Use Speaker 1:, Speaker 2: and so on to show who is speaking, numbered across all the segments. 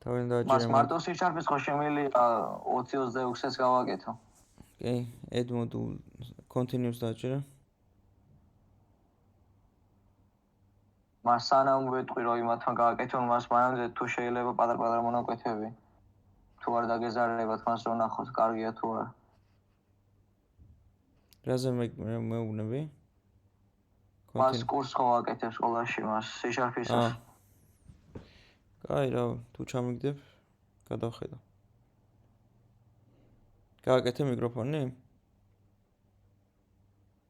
Speaker 1: თავიდან დააჭერე.
Speaker 2: მას მარტო სიჩარფის ხო შემიძლია 20-26-ს გავაკეთო.
Speaker 1: Okay, add module continuous დააჭერე.
Speaker 2: მას სანამ ვეტყვი რომ იმათმა გააკეთონ, მას მანამდე თუ შეიძლება პატარ-პატარა მონაკვეთები. თუ არ დაგეზარებათ მას რომ ნახოთ, კარგია თუ არა.
Speaker 1: რაზე მეუბნები?
Speaker 2: მას კურსს ხო ვაკეთებ სკოლაში, მას სიჩარფისას.
Speaker 1: კაი რა, თუ ჩამიგდებ, გადავხედა. გააკეთე მიკროფონი?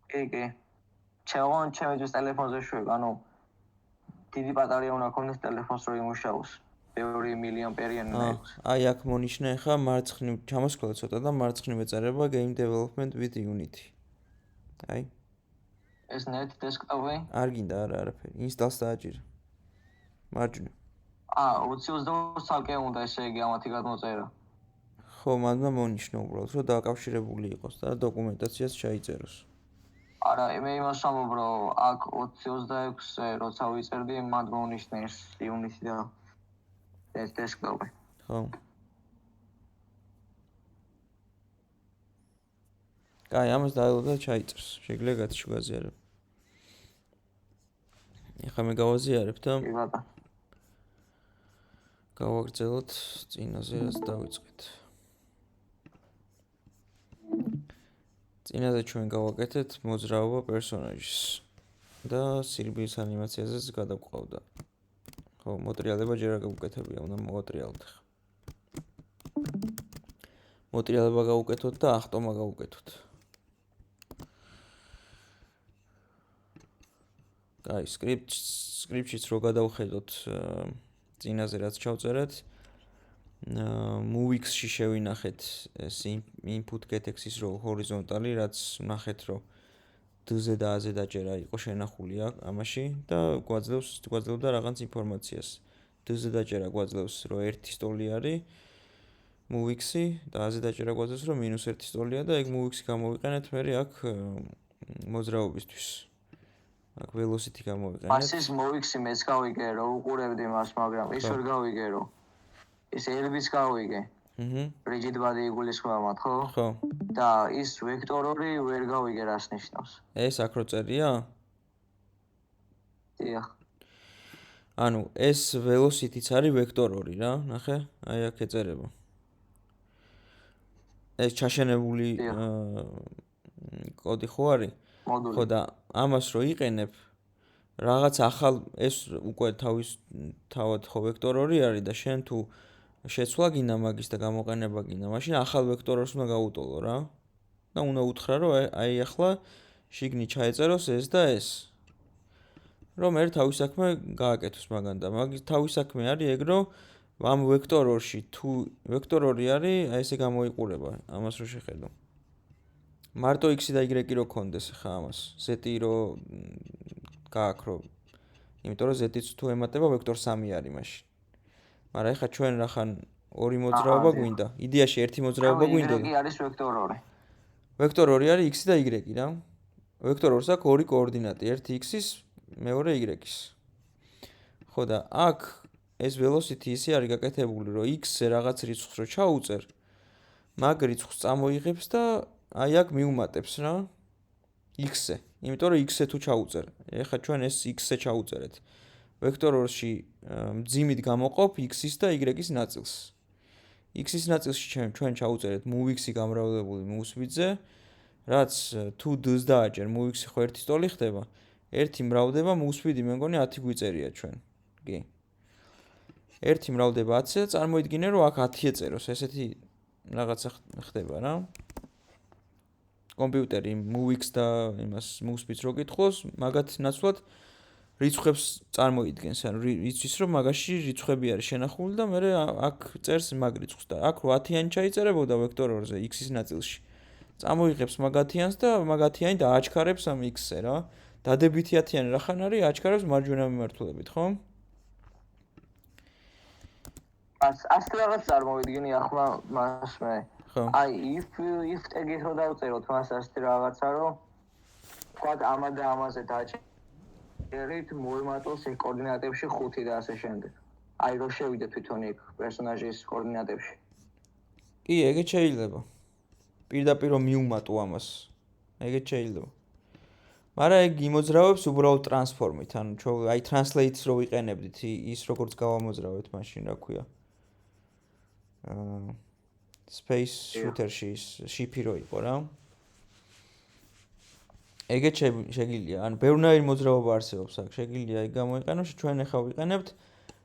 Speaker 2: კი. ჩემთვის ტელეფონზე შვებ, ანუ დიდი ბატარეა უნდა ქონდეს ტელეფონს რომ იმუშაოს. 2 მილიონპერიანი ნაექს.
Speaker 1: აი აქ მონიშნე ხა მარცხნივ ჩამოსკლა ცოტა და მარცხნივ ეწერება game development with Unity. აი.
Speaker 2: ეს net desktop-ი?
Speaker 1: არ გინდა არაფერი. Install-ს დააჭირე. მარჯვნივ.
Speaker 2: 20-22 ცალკე უნდა ესე იგი ამათი გადმოწერა.
Speaker 1: ხო, მანდ მონიშნე უბრალოდ რომ დაკავშირებული იყოს და დოკუმენტაციას ჩაიწეროს.
Speaker 2: არა, მე იმას ვამბობ რომ აქ 20-26-ზე როცა ვიწერდი, მანდ მონიშნე ეს Unity და ეს desktop-ი.
Speaker 1: ხო. კაი, ამას დაელო და ჩაიწერს. შეგვიძლია გათიშგვაზიარებ. ეხლა მე გავაზიარებ და
Speaker 2: კი ბატონო.
Speaker 1: გავაგრძელოთ წინაზე რაც დავიწყეთ. წინაზე ჩვენ გავაკეთეთ მოძრაობა პერსონაჟის და სირბილის ანიმაციაზეც გადავყავდა. ხო, მოტრიალება ჯერ არ გავუკეთებია, უნდა მოვატრიალოთ ხა. მოტრიალება გავუკეთოთ და ახტომა გავუკეთოთ. კაი, სკრიპტშიც რო გადავხედოთ წინაზე რაც ჩავწერეთ. Movix-ში შევინახეთ ეს input get-x-ის რო ჰორიზონტალი, რაც ნახეთ რომ D-ზე და A-ზე დაჭერა იყო შენახული ამაში და გვაძლევდა რაღაც ინფორმაციას. D-ზე დაჭერა გვაძლევს რომ 1 სტოლი არის Movix-ი და A-ზე დაჭერა გვაძლევს რომ -1 სტოლია და ეგ Movix-ი გამოვიყენეთ მე აქ მოძრაობისთვის. აქ velocity გამოვიყენეთ.
Speaker 2: მასის Movix-ი მეც გავიგე რომ უყურებდი მას, მაგრამ ის ვერ გავიგე რომ ეს Elvis გავიგე. Rigid body იგულისხმება, ხო?
Speaker 1: ხო.
Speaker 2: და ის vector 2 ვერ გავიგე რას ნიშნავს.
Speaker 1: ეს აქ რო წერია?
Speaker 2: დიახ.
Speaker 1: ანუ ეს velocity-ც არის vector 2 რა, ნახე? აი აქ ეწერება. ეს ჩაშენებული კოდი ხო არის?
Speaker 2: მოდული.
Speaker 1: ხო და ამას რო იყენებ რაღაც ახალ ეს უკვე თავად ხო vector 2 არის და შენ თუ შეცვლა გინდა მაგის და გამოყენება გინდა, მაშინ ახალ vector-ს უნდა გაუტოლო რა. და უნდა უთხრა რომ აი ახლა შიგნით ჩაეწეროს ეს და ეს. რომ ერთ თავის საქმე გააკეთოს მაგან და მაგის თავის საქმე არის ეგ რომ ამ vector 2-ში თუ vector 2 არის, აი ესე გამოიყურება ამას რო შეხედო. მარტო x და y რო კონდეს ხა ამას. z-ი რო გააქრო. იმიტომ რომ z-იც თუ ემატება vector 3 არის მაშინ. მაგრამ ეხლა ჩვენ რახან ორი მოძრაობა გვინდა. იდეაში ერთი მოძრაობა გვინდა.
Speaker 2: y არის vector 2.
Speaker 1: vector 2 არის x და y რა. vector 2-ს აქვს ორი კოორდინატი, ერთი x-ის, მეორე y-ის. ხო და აქ ეს velocity ისე არის გაკეთებული, რომ x-ზე რაღაც რიცხვს რო ჩაუწერ, მაგ რიცხვს წამოიღებს და აი აქ მიუმატებს რა. x-ზე. იმიტომ რომ x-ზე თუ ჩაუწერ, ეხლა ჩვენ ეს x-ზე ჩაუწერეთ. vector 2-ში მძიმით გამოყოფ x-ის და y-ის ნაწილს. x-ის ნაწილში ჩვენ ჩაუწერეთ Movix-ი გამრავლებული Movix-ზე, რაც თუ D-ს დააჭერ, Movix-ი ხო 1 სტოლი ხდება, 1 მრავლდება Movix-ი მე მგონი 10 გვიწერია ჩვენ. კი. 1 მრავლდება 10-ზე და წარმოიდგინე რომ აქ 10 ეწეროს, ესეთი რაღაცა ხდება რა. კომპიუტერი Movix და იმას Movix-ს რო კითხოს, მაგათ ნაცვლად რიცხვებს წარმოიდგენს, ანუ იცის რომ მაგაში რიცხვები არის შენახული და მე აქ წერს მაგ რიცხვს და აქ 10-იანი ჩაიწერებოდა vector 2-ზე x-ის ნაწილში. წამოიღებს მაგ 10-იანს და მაგ 10-იანი დააჩქარებს ამ x-ზე რა. დადებითი 10-იანი რახან არის, აჩქარებს მარჯვენა მიმართულებით, ხო?
Speaker 2: ასე რაღაც წარმოვიდგინე ახლა მას მე. აი, if tag-ით რო დავწეროთ მას ასე რაღაცა რომ თქვა ამა და ამაზე დააჭერეთ მოემატოს ეს კოორდინატებში 5 და ასე შემდეგ. აი რო შევიდე თვითონ იქ პერსონაჟის კოორდინატებში.
Speaker 1: კი, ეგეც შეიძლება. პირდაპირ მიუმატო ამას. ეგეც შეიძლება. მაგრამ ეგ იმოძრავებს უბრალოდ ტრანსფორმით, ანუ აი translate-ს რო ვიყენებდით, ის როგორც გავამოძრავეთ მაშინ, რა ქვია. Space Shooter-ში შიფი რო იყო რა. ეგეც შეგიძლია, ანუ ბევრნაირი მოძრაობა არსებობს აქ, შეგიძლია ეგ გამოიყენო, ჩვენ ახლა ვიყენებთ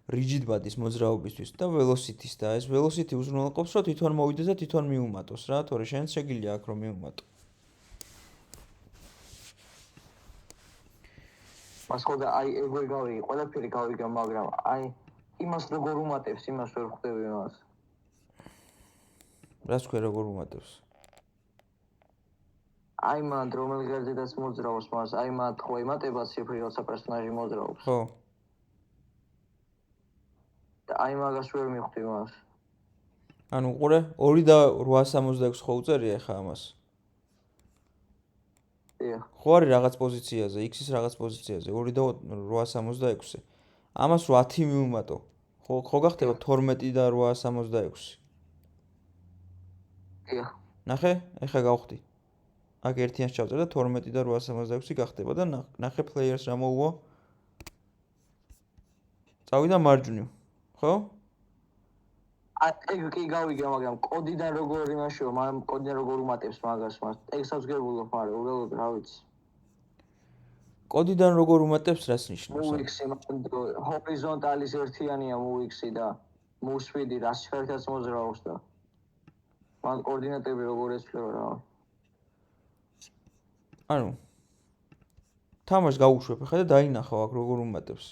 Speaker 1: rigid body-ის მოძრაობისთვის და velocity-ის და ეს velocity უზრუნველყოფს, რომ თვითონ მოვიდეს და თვითონ მიუმატოს რა, თორე შენც შეგიძლია აქ რომ მიუმატო.
Speaker 2: მას ხო და აი ეგ ვერ გავიგე, ყველაფერი გავიგე, მაგრამ აი იმას როგორ უმატებს, იმას ვერ ხვდები მას.
Speaker 1: რას ქვია როგორ უმატებს?
Speaker 2: აი მან რომელ ღერძედაც მოძრაობს მას, აი მათ ხო იმატება ციფრი, როცა პერსონაჟი მოძრაობს.
Speaker 1: ხო.
Speaker 2: და აი მაგას ვერ მივხვდი მას.
Speaker 1: ანუ ყურე 2 და 866 ხო უწერია ხა ამას?
Speaker 2: დიახ.
Speaker 1: ხო არის რაღაც პოზიციაზე, X-ის რაღაც პოზიციაზე, 2 და 866. ამას 10 მიუმატო. ხო გახდება 12 და 866.
Speaker 2: დიახ.
Speaker 1: ნახე, ეხა გავხდი. აქ ერთიანს ჩავწერ და 12 და 866 გახდება და ნახე players რა მოუვა? წავიდა მარჯვნივ, ხო?
Speaker 2: ეგ კი გავიგე, მაგრამ კოდიდან როგორ იმაშიო, მაგრამ კოდიდან როგორ უმატებს მაგას მას. ტექსტს გებულობ, მაგრამ უბრალოდ რა ვიცი.
Speaker 1: კოდიდან როგორ უმატებს რას ნიშნავს?
Speaker 2: Move-X-ი ჰორიზონტალის ერთიანია Move-X-ი და Move Speed-ი რას შეერთած მოძრაობს და მან კოორდინატები როგორ ეცვლება რა.
Speaker 1: ანუ თამაშს გავუშვებ ხა და დაინახავ აქ როგორ უმატებს.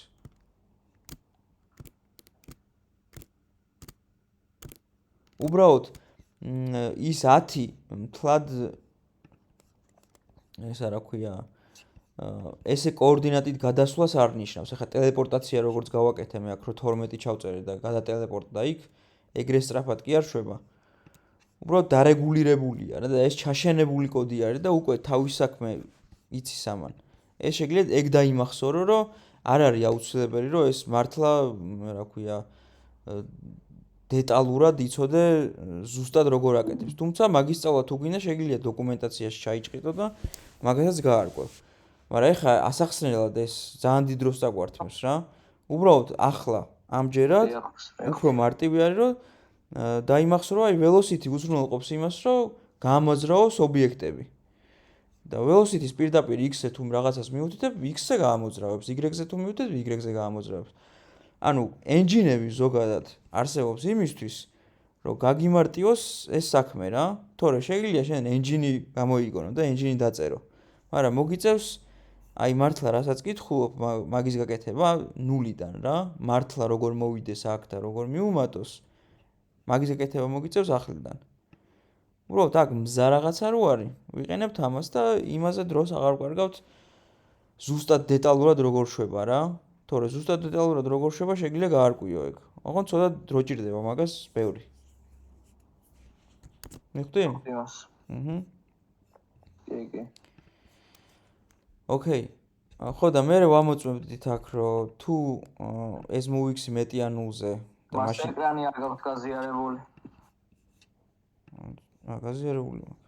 Speaker 1: უბრალოდ ის 10 მთლად ესა რა ქვია ესე კოორდინატით გადასვლას არ ნიშნავს. ახლა ტელეპორტაცია როგორც გავაკეთე მე აქ რო 12 ჩავწერე და გადატელეპორტდა იქ, ეგრე სწრაფად კი არ შვება. უბრალოდ დარეგულირებულია რა და ეს ჩაშენებული კოდი არის და უკვე თავის საქმე იცის ამან. ეს შეგიძლიათ ეგ დაიმახსოვრო, რომ არ არის აუცილებელი, რომ ეს მართლა რა ქვია დეტალურად იცოდე ზუსტად როგორ აკეთებს. თუმცა მაგის სწავლა თუ გინდა შეგიძლიათ დოკუმენტაციაში ჩაიჭყიდო და მაგასაც გაარკვევ. მაგრამ ეხლა ასახსნელად ეს ძალიან დიდ დროს დაგვართმევს რა. უბრალოდ ახლა ამჯერად უფრო მარტივი არის, რომ დაიმახსოვრო აი velocity უზრუნველყოფს იმას, რომ გამოძრაოს ობიექტები. და velocity-ს პირდაპირ x-ზე თუ რაღაცას მიუთითებ, x-ზე გამოძრავებს, y-ზე თუ მიუთითებ, y-ზე გამოძრავებს. ანუ engine-ები ზოგადად არსებობს იმისთვის, რომ გაგიმარტიოს ეს საქმე რა. თორე შეიძლება შენ engine გამოიგონო და engine დაწერო. მაგრამ მოგიწევს აი მართლა რასაც კითხულობ მაგის გაკეთება ნულიდან რა. მართლა როგორ მოვიდეს აქ და როგორ მიუმატოს. მაგის გაკეთება მოგიწევს ახლიდან. უბრალოდ აქ მზა რაღაცა რო არის, ვიყენებთ ამას და იმაზე დროს აღარ ვკარგავთ ზუსტად დეტალურად როგორ შვება რა. თორე ზუსტად დეტალურად როგორ შვება შეიძლება გაარკვიო ეგ. ოღონდ ცოტა დრო ჭირდება მაგას ბევრი. მიხდი?
Speaker 2: კი.
Speaker 1: ოკეი. ხო და მე ვამოწმებდით აქ რომ თუ ეს Move-X-ი მეტია 0-ზე
Speaker 2: და მაშინ ეკრანი არ გაქვს გაზიარებული.
Speaker 1: გაზიარებული მაქვს.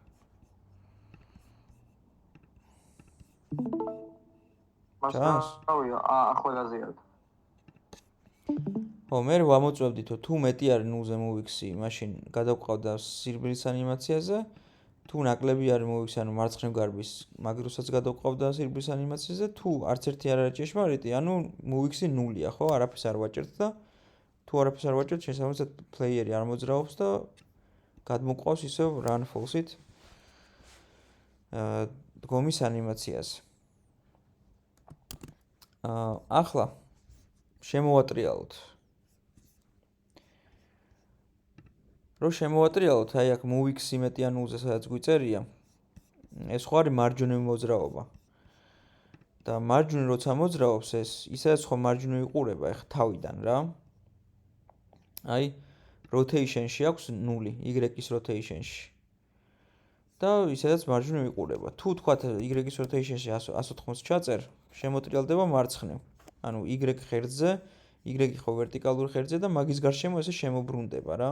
Speaker 2: ახლა გაზიარდა.
Speaker 1: ხო, მე ვამოწმებდით რომ თუ მეტი არის 0-ზე Move-X-ი, მაშინ გადავყავდა სირბილის ანიმაციაზე. თუ ნაკლები არის Move-X-ი, ანუ მარცხნივ გარბის მაგროსაც გადავყავდა სირბილის ანიმაციაზე. თუ არც ერთი არ არის ჭეშმარიტი, ანუ Move-X-ი 0-ია, ხო? არაფერს არ ვაჭერთ და თუ არაფერს არ ვაჭერთ, შესაბამისად პლეიერი არ მოძრაობს და გადმოყავს ისევ run false-ით დგომის ანიმაციაზე. ახლა შემოვატრიალოთ. რო შემოვატრიალოთ, აი აქ Move-X-ი მეტია 0-ზე სადაც გვიწერია. ეს ხო არის მარჯვნივ მოძრაობა. და მარჯვნივ როცა მოძრაობს ეს, ისედაც ხო მარჯვნივ იყურება ეხ თავიდან რა. აი rotation-ში აქვს 0, Y-ის rotation-ში. და ისედაც მარჯვნივ იყურება. თუ თქვათ Y-ის rotation-ში 180 ჩაწერ, შემოტრიალდება მარცხნივ. ანუ Y ღერძზე Y ხო ვერტიკალურ ღერძზე და მაგის გარშემო ესე შემოbrunდება რა.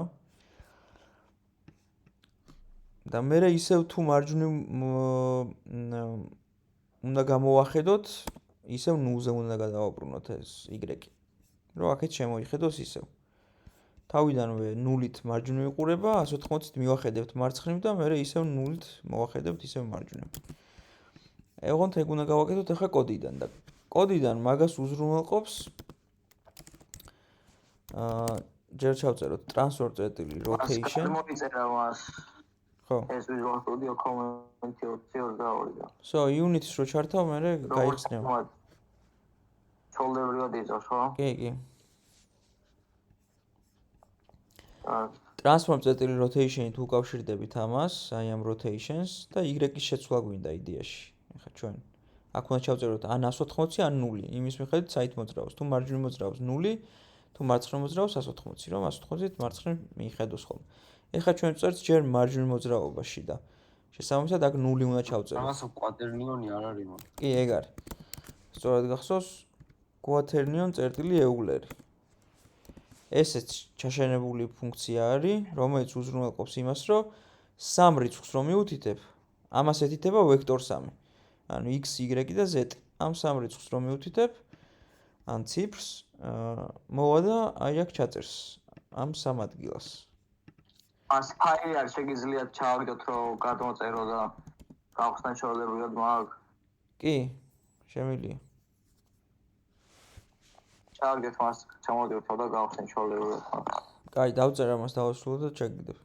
Speaker 1: და მე ისევ თუ მარჯვნივ უნდა გამოვახედოთ, ისევ ნულზე უნდა გადავაბრუნოთ ეს Y. რომ აქეთ შემოიხედოს ისევ. თავიდანვე ნულით მარჯვნივ იყურება, 180-ით მივახედებთ მარცხნივ და მე ისევ ნულით მოვახედებთ ისევ მარჯვნივ. ოღონდ ეგ უნდა გავაკეთოთ ახლა კოდიდან და კოდიდან მაგას უზრუნველყოფს ჯერ ჩავწეროთ transfer.rotation.
Speaker 2: მოიწერა მას.
Speaker 1: ხო.
Speaker 2: ეს Visual Studio Community 22-და.
Speaker 1: So, unit-ის რო ჩართავ, მე გაიხსნევ.
Speaker 2: ჩოლდებრივად იწევს, ხო?
Speaker 1: კი. Transform.rotation-ით უკავშირდებით ამას, აი ამ rotations და Y-ის შეცვლა გვინდა იდეაში. ეხლა ჩვენ აქ უნდა ჩავწეროთ ან 180 ან 0. იმის მიხედვით საით მოძრაობს. თუ მარჯვნივ მოძრაობს 0, თუ მარცხნივ მოძრაობს 180, რომ 180-ით მარცხნივ მიხედოს ხოლმე. ეხლა ჩვენ ვწერთ ჯერ მარჯვნივ მოძრაობაში და შესაბამისად აქ 0 უნდა ჩავწეროთ.
Speaker 3: ამას კვატერნიონი არ არის მაგრამ.
Speaker 1: კი, ეგ არის. სწორად გახსოვს quaternion.euler. ესეც ჩაშენებული ფუნქცია არის, რომელიც უზრუნველყოფს იმას, რომ სამ რიცხვს რომ მიუთითებ, ამას ეთითება ვექტორ 3. ანუ x, y და z. ამ სამ რიცხვს რომ მიუთითებ, ან ციფრს, მოვა და აი აქ ჩაწერს ამ სამ ადგილას.
Speaker 2: ას ფაილი არ შეგიძლიათ ჩავაგდოთ, რომ გადმოწერო და გავხსნათ ჩორდებრივად მაგ.
Speaker 1: კი, შემიძლია.
Speaker 2: ჩავაგდეთ მას, ჩამოვიდეთ და გავხსნათ ჩორდებრივად.
Speaker 1: კაი, დავწერ ამას დავასრულო და ჩაგიდებ.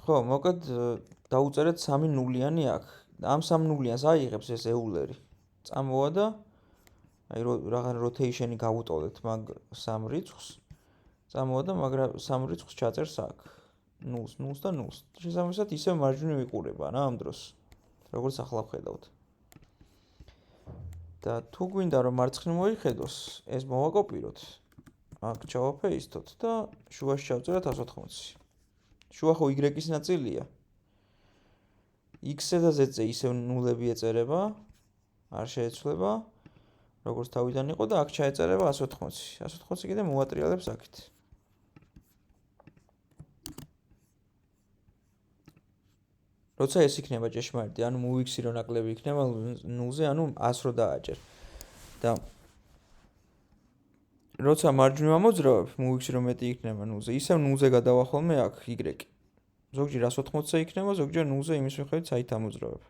Speaker 1: ხო, მოკლედ დაუწერეთ 3 ნულიანი აქ. ამ 3 ნულიანს აიღებს ეს ეულერი. წამოვა და აი რაღაც rotation-ი გავუტოვეთ მაგ 3 რიცხვს. წამოვა და მაგრამ 3 რიცხვს ჩაწერს აქ. 0-ს, 0-ს და 0-ს. შესაბამისად ისევ მარჯვნივ იყურება რა ამ დროს. როგორც ახლა ვხედავთ. და თუ გვინდა რომ მარცხნივ მოიხედოს, ეს მოვაკოპიროთ. აქ ჩავაფეისტოთ და შუაში ჩავწეროთ 180. შუა ხო Y-ის ნაწილია. X-ზე და Z-ზე ისევ ნულები ეწერება, არ შეეცვლება, როგორც თავიდან იყო და აქ ჩაეწერება 180. 180 კიდე მოვატრიალებს აქეთ. როცა ეს იქნება ჭეშმარიტი, ანუ მოვიქსი რო ნაკლები იქნება 0-ზე, ანუ 100 რო დააჭერ. და როცა მარჯვნივ ამოძრავებ, მოვიქსი რო მეტი იქნება 0-ზე, ისევ 0-ზე გადავა ხოლმე აქ Y. ზოგჯერ 180-ზე იქნება, ზოგჯერ 0-ზე იმის მიხედვით საით ამოძრავებ.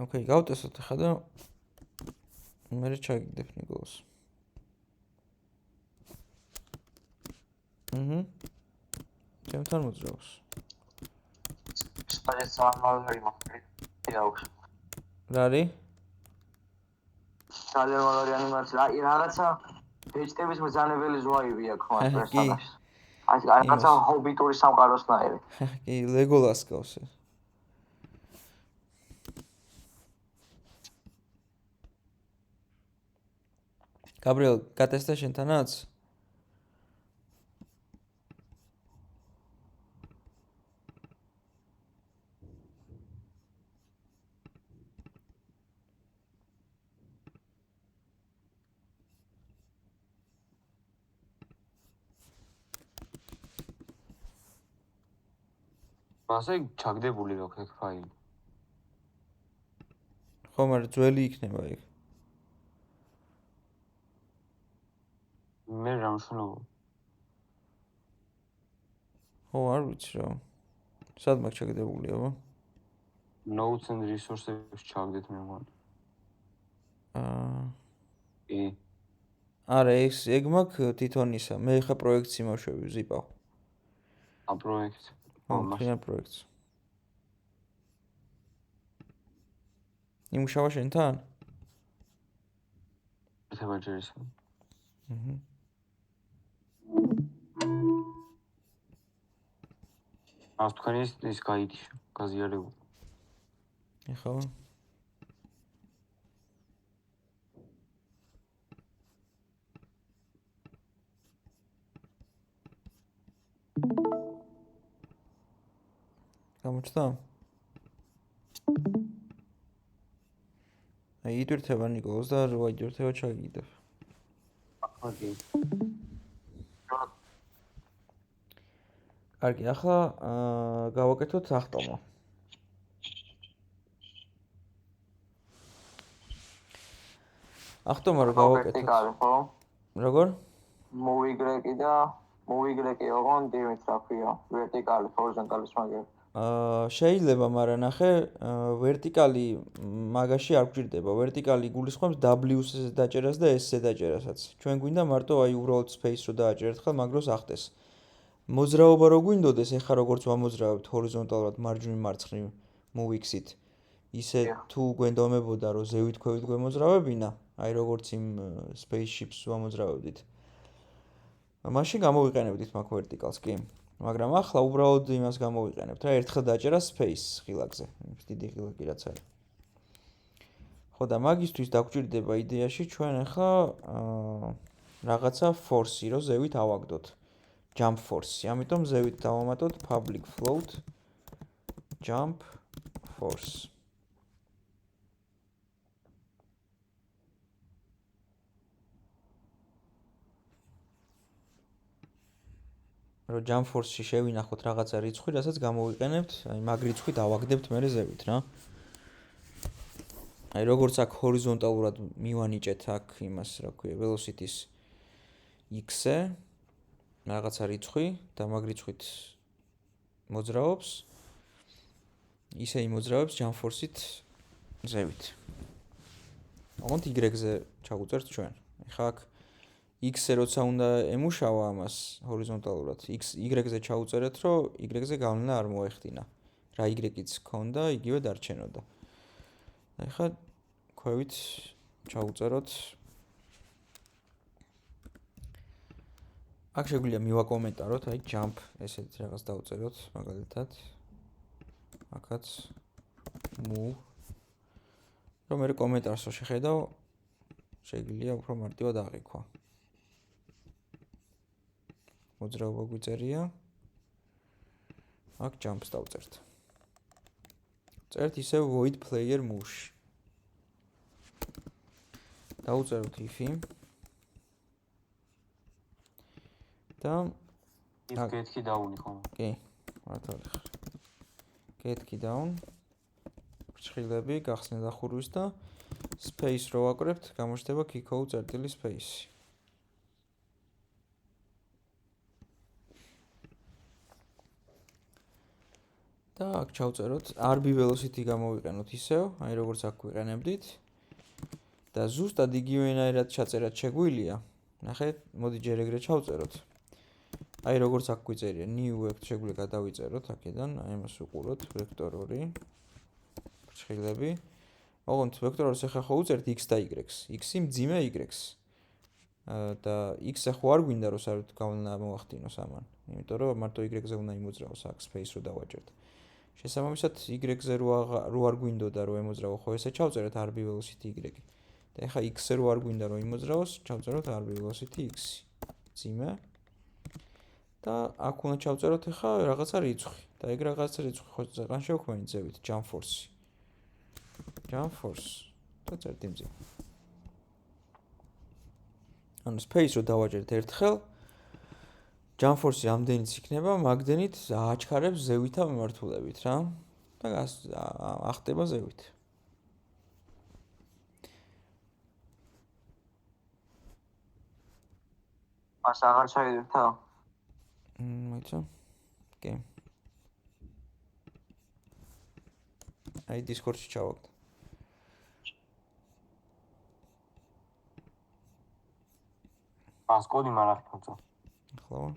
Speaker 1: ოკეი, გავტესოთ ახლა და მე ჩაგიგდებ ნიკოლას. ჩემთან მოძრაობს.
Speaker 2: სპაიეს სამალარი მოხდა.
Speaker 1: რა არის?
Speaker 2: სალემალარი ანიმაცია. აი რაღაცა ბეჭდების მზანებელი ზვაები აქვს მას პერსონაჟს. აი რაღაცა ჰობიტური სამყაროსნაირი.
Speaker 1: კი, ლეგოლას გავს. გაბრიელ, გატესტე შენთანაც?
Speaker 3: ასე ჩაგდებული აქვს ეგ ფაილი.
Speaker 1: ხო, მაგრამ ძველი იქნება ეგ.
Speaker 3: მე რა მშვენივრია.
Speaker 1: ხო, არ ვიცი რა. სად მაგ ჩაგდებული, აბა?
Speaker 3: Notes and resources ჩაგდეთ მე მგონი. კი.
Speaker 1: არა, ეგ მაგ თვითონისა. მე ხა პროექტს იმავშვები ვზიპავ.
Speaker 3: ამ პროექტს.
Speaker 1: ამ პროექტს. იმუშავა შენთან?
Speaker 3: ეთება ჯერის. ას თქვენი ის გაიდი გაზიარებული.
Speaker 1: ეხლა გამორჩა? აი იტვირთება ნიკო 28 იტვირთება ჩაგიგდებ.
Speaker 3: ოკეი.
Speaker 1: კარგი, ახლა გავაკეთოთ ახტომა. ახტომა რო გავაკეთოთ.
Speaker 2: ვერტიკალი, ხო?
Speaker 1: როგორ?
Speaker 2: მოვიგრეკი და მოვიგრეკი ოღონ დივით რა ქვია, ვერტიკალი, ჰორიზონტალის მაგერ.
Speaker 1: შეიძლება, მაგრამ ნახე, ვერტიკალი მაგაში არ გვჭირდება. ვერტიკალი გულისხმობს W-ს დაჭერას და S-ზე დაჭერასაც. ჩვენ გვინდა მარტო აი უბრალოდ space რო დააჭერეთ ხელ, მაგროს ახტეს. მოძრაობა რო გვინდოდეს, ეხა როგორც ვამოძრავებთ ჰორიზონტალურად მარჯვნივ მარცხნივ move-x-ით. ისე თუ გვენდომებოდა რომ ზევით ქვევით გვემოძრავებინა, აი როგორც იმ spaceships ვამოძრავებდით. მაშინ გამოვიყენებდით მაგ ვერტიკალს, კი. მაგრამ ახლა უბრალოდ იმას გამოვიყენებთ რა, ერთხელ დაჭერა space ღილაკზე. დიდი ღილაკი რაც არის. ხო და მაგისთვის დაგვჭირდება იდეაში ჩვენ ახლა რაღაცა force-ი რო ზევით ავაგდოთ. Jump force-ი. ამიტომ ზევით დავამატოთ public float jump force. რო jump force-ში შევინახოთ რაღაცა რიცხვი, რასაც გამოვიყენებთ, აი მაგ რიცხვით ავაგდებთ მერე ზევით რა. აი როგორც აქ ჰორიზონტალურად მივანიჭეთ აქ იმას, რა ქვია, velocity-ს x-ზე რაღაცა რიცხვი და მაგ რიცხვით მოძრაობს. ისე იმოძრავებს jump force-ით ზევით. ოღონდ y-ზე ჩაგვუწერთ ჩვენ. ეხლა აქ x-ზე როცა უნდა ემუშავა ამას ჰორიზონტალურად, y-ზე ჩაუწერეთ, რომ y-ზე გავლენა არ მოეხდინა. რა y-იც ქონდა, იგივე დარჩენოდა. ეხლა ქვევით ჩაუწეროთ. აქ შეგვიძლია მივაკომენტაროთ, აი jump ესეთ რაღაც დავწეროთ, მაგალითად. აქაც move. რომ მე კომენტარს რო შეხედავ, შეგვიძლია უფრო მარტივად აღიქვა. მოძრაობა გვიწერია. აქ jump-ს დავწერთ. წერთ ისევ void player move-ში. დავწეროთ if-ი. და
Speaker 3: get-ი დაუნი ხომ?
Speaker 1: კი, მართალი ხარ. get-ი down. ფრჩხილები გახსნილ ახურვის და space რო ვაკრებთ, გამოჩნდება keycode წერტილი space. და აქ ჩავწეროთ RB velocity გამოვიყენოთ ისევ, აი როგორც აქ ვიყენებდით. და ზუსტად იგივენაირად ჩაწერად შეგვიძლია. ნახეთ, მოდი ჯერ ეგრე ჩავწეროთ. აი როგორც აქ გვიწერია new vector შეგვიძლია გადავიწეროთ აქედან, აი ამას უყუროთ vector 2 ფრჩხილები. ოღონდ vector 2-ს ახლა ხო უწერთ x და y-ს. x-ი მძიმე y-ს. და x-ზე ხო არ გვინდა რომ საერთოდ გავლენა მოახდინოს ამან. იმიტომ რომ მარტო y-ზე უნდა იმოძრავოს აქ space რო დავაჭერთ. შესაბამისად y-ზე რო არ გვინდოდა რომ ემოძრავო, ხო ესე ჩავწერეთ RB velocity y. და ეხლა x-ზე რო არ გვინდა რომ იმოძრავოს, ჩავწეროთ RB velocity x. ძიმე. და აქ უნდა ჩავწეროთ ეხლა რაღაცა რიცხვი. და ეგ რაღაცა რიცხვი ხო ზეღან შევქმნით ზევით jump force. Jump force. და წერტი მძიმე. ანუ space რო დავაჭერთ ერთხელ jump force-ი ამდენიც იქნება, მაგდენით ააჩქარებს ზევითა მიმართულებით რა. და ახტება ზევით.
Speaker 2: მას აღარ ჩაიდეთა?
Speaker 1: მოიცა? კი. აი Discord-ში ჩავაგდ.
Speaker 3: ას კოდი მარახი თქო.
Speaker 1: ახლა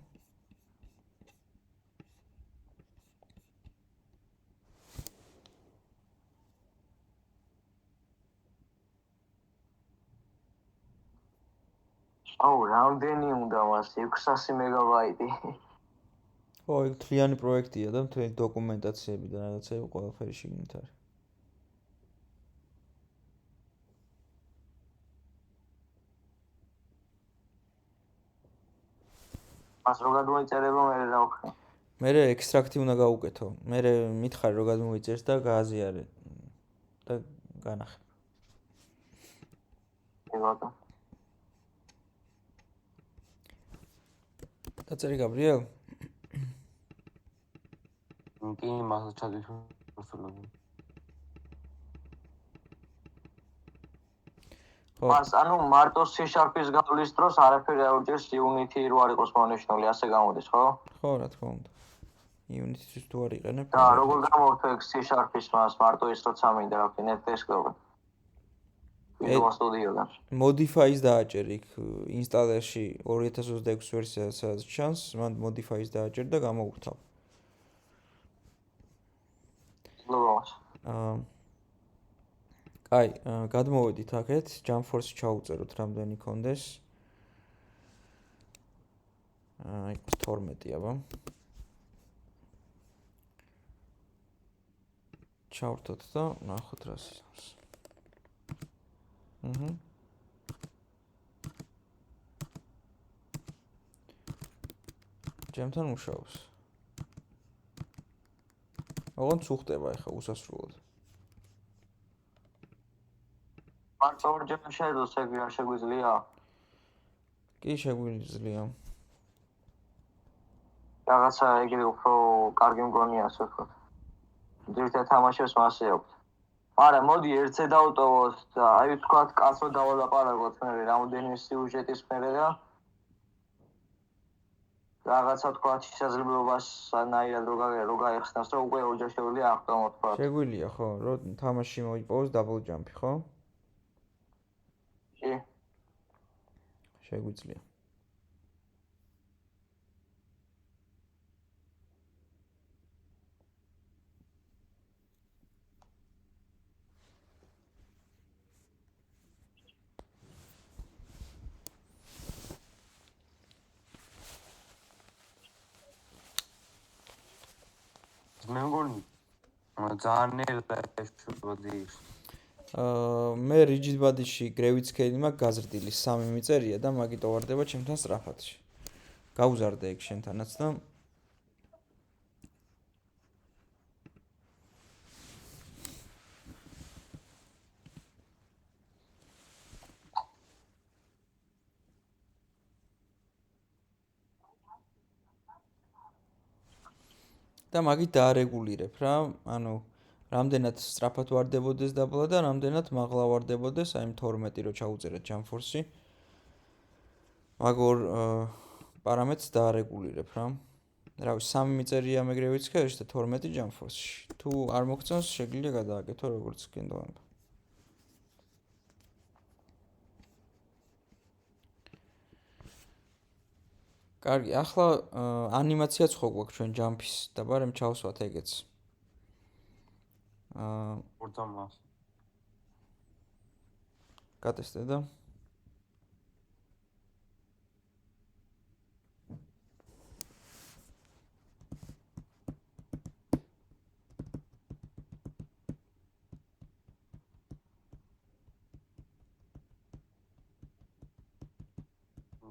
Speaker 2: აუ, რამდენი უნდა მას 600 მეგაბაიტი.
Speaker 1: ხო, ეგ თლიანი პროექტია და მთელი დოკუმენტაციები და რაღაცები ყველაფერი შიგნით არის.
Speaker 2: მას რო გადმოიწერება მე რა ვქნა.
Speaker 1: მერე ექსტრაქტი უნდა გაუკეთო. მერე მითხარი რომ გადმოვიწერს და გააზიარე და განახებ.
Speaker 2: ბატონო.
Speaker 1: დაწერი გაბრიელ?
Speaker 3: კი, მართლა ჩადვიხილებ.
Speaker 1: ხო.
Speaker 2: მას ანუ მარტო C# გავლის დროს არაფერი არ უჭერს unity რო არ იყოს მონიშნული, ასე გამოდის, ხო?
Speaker 1: ხო, რა თქმა უნდა. unity-ს თუ არ იყენებ.
Speaker 2: და როგორ გამოვთო ეგ C# მას მარტო ის როცა მინდა რა ფინეთეს გქონდა. Visual Studio-დან.
Speaker 1: Modify-ს დააჭერ იქ ინსტალერში 2026 ვერსიასაც ჩანს, მან Modify-ს დააჭერ და გამოუხთავ.
Speaker 2: ლოგოს.
Speaker 1: კაი, გადმოვედით აქეთ, Jump Force ჩაუწეროთ რამდენი კონდეს. იყოს 12 აბა. ჩავრთოთ და ნახოთ რა სიზავს. ჩემთან მუშაობს. ოღონდ უხდება ახლა უსასრულოდ.
Speaker 2: მარტო ორჯერ შეძლოს ეგ რა შეგვიძლია?
Speaker 1: კი შეგვიძლია.
Speaker 2: რაღაცა ეგრე უფრო კარგი მგონია ასე ვთქვათ. ძირითადად თამაშებს მასე აქვს. არა, მოდი ერთზე დავტოვოთ და აი ვთქვათ კაცო დავალაპარაკოთ მე რამოდენიმე სიუჟეტის მერე და რაღაცა თქვათ შესაძლებლობას ანაირად რო გაიხსნას რომ უკვე ორჯერ შეგვიძლია აღწევოთ თქვათ.
Speaker 1: შეგვიძლია ხო, რომ თამაში მოიპოვოს double jump-ი, ხო?
Speaker 2: კი.
Speaker 1: შეგვიძლია.
Speaker 3: მე მგონი ძალიან ეფექტური ის.
Speaker 1: მე rigid body-ში gravity scale-ი მაქვს გაზრდილი 3 მიწერია და მაგით ვარდება ჩემთან სწრაფად. გაუზარდე ეგ შენთანაც და და მაგით დაარეგულირებ რა, ანუ რამდენად სწრაფად ვარდებოდეს დაბლა და რამდენად მაღლა ვარდებოდეს, აი 12 რო ჩაუწერეთ Jump Force-ი. მაგ ორ პარამეტრს დაარეგულირებ რა. რა ვიცი, 3 მიწერია მე gravity scale-ში და 12 Jump Force-ში. თუ არ მოგწონს, შეგიძლია გადააკეთო როგორც გინდოება. კარგი, ახლა ანიმაციაც ხო გვაქვს ჩვენ ჯამპის და ბარემ ჩავსვათ ეგეც.
Speaker 3: ორთამას.
Speaker 1: გატესტე და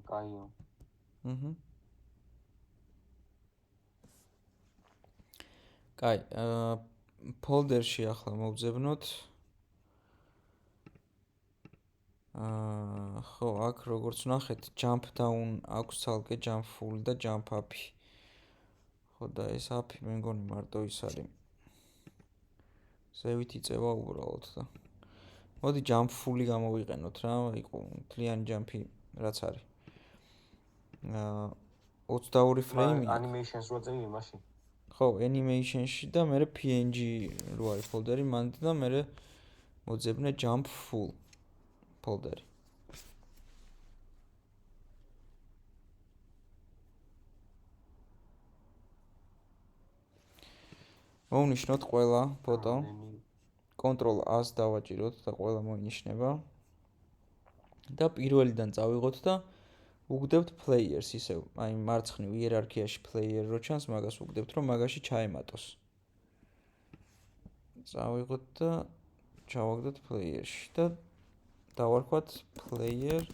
Speaker 3: კაიო.
Speaker 1: კაი, ფოლდერში ახლა მოვძებნოთ. ხო, აქ როგორც ნახეთ, jump down აქვს ცალკე jump full და jump up-ი. ხო და ეს up-ი მე მგონი მარტო ის არის. ზევით იწევა უბრალოდ და. მოდი jump full-ი გამოვიყენოთ რა, იყო მთლიანი jump-ი რაც არის. 22 frame-ი.
Speaker 3: animations რო წევი მაშინ.
Speaker 1: ხო, animation-ში და მე PNG რო არის ფოლდერი, მანდ და მე მოძებნე jump full ფოლდერი. მოვნიშნოთ ყველა ფოტო. Ctrl A-ს დავაჭიროთ და ყველა მოინიშნება. და პირველიდან წავიღოთ და უგდებთ players ისევ, აი მარცხნივ იერარქიაში player რო ჩანს, მაგას უგდებთ, რომ მაგაში ჩაემატოს. წავიღოთ და ჩავაგდოთ player-ში და დავარქვათ player.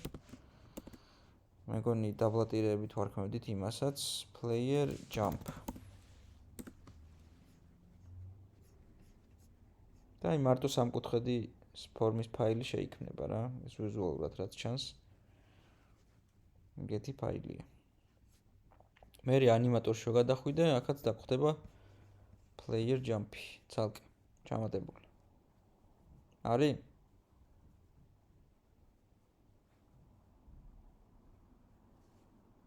Speaker 1: მეგონი დაბლატირებით ვარქმევდით იმასაც player jump. და აი მარტო სამკუთხედი ფორმის ფაილი შეიქმნება რა, ეს ვიზუალურად რაც ჩანს. ეგეთი ფაილია. მე ანიმატორში რო გადახვიდე, აქაც დაგხვდება player jump-ი, ცალკე ჩამატებული. არის?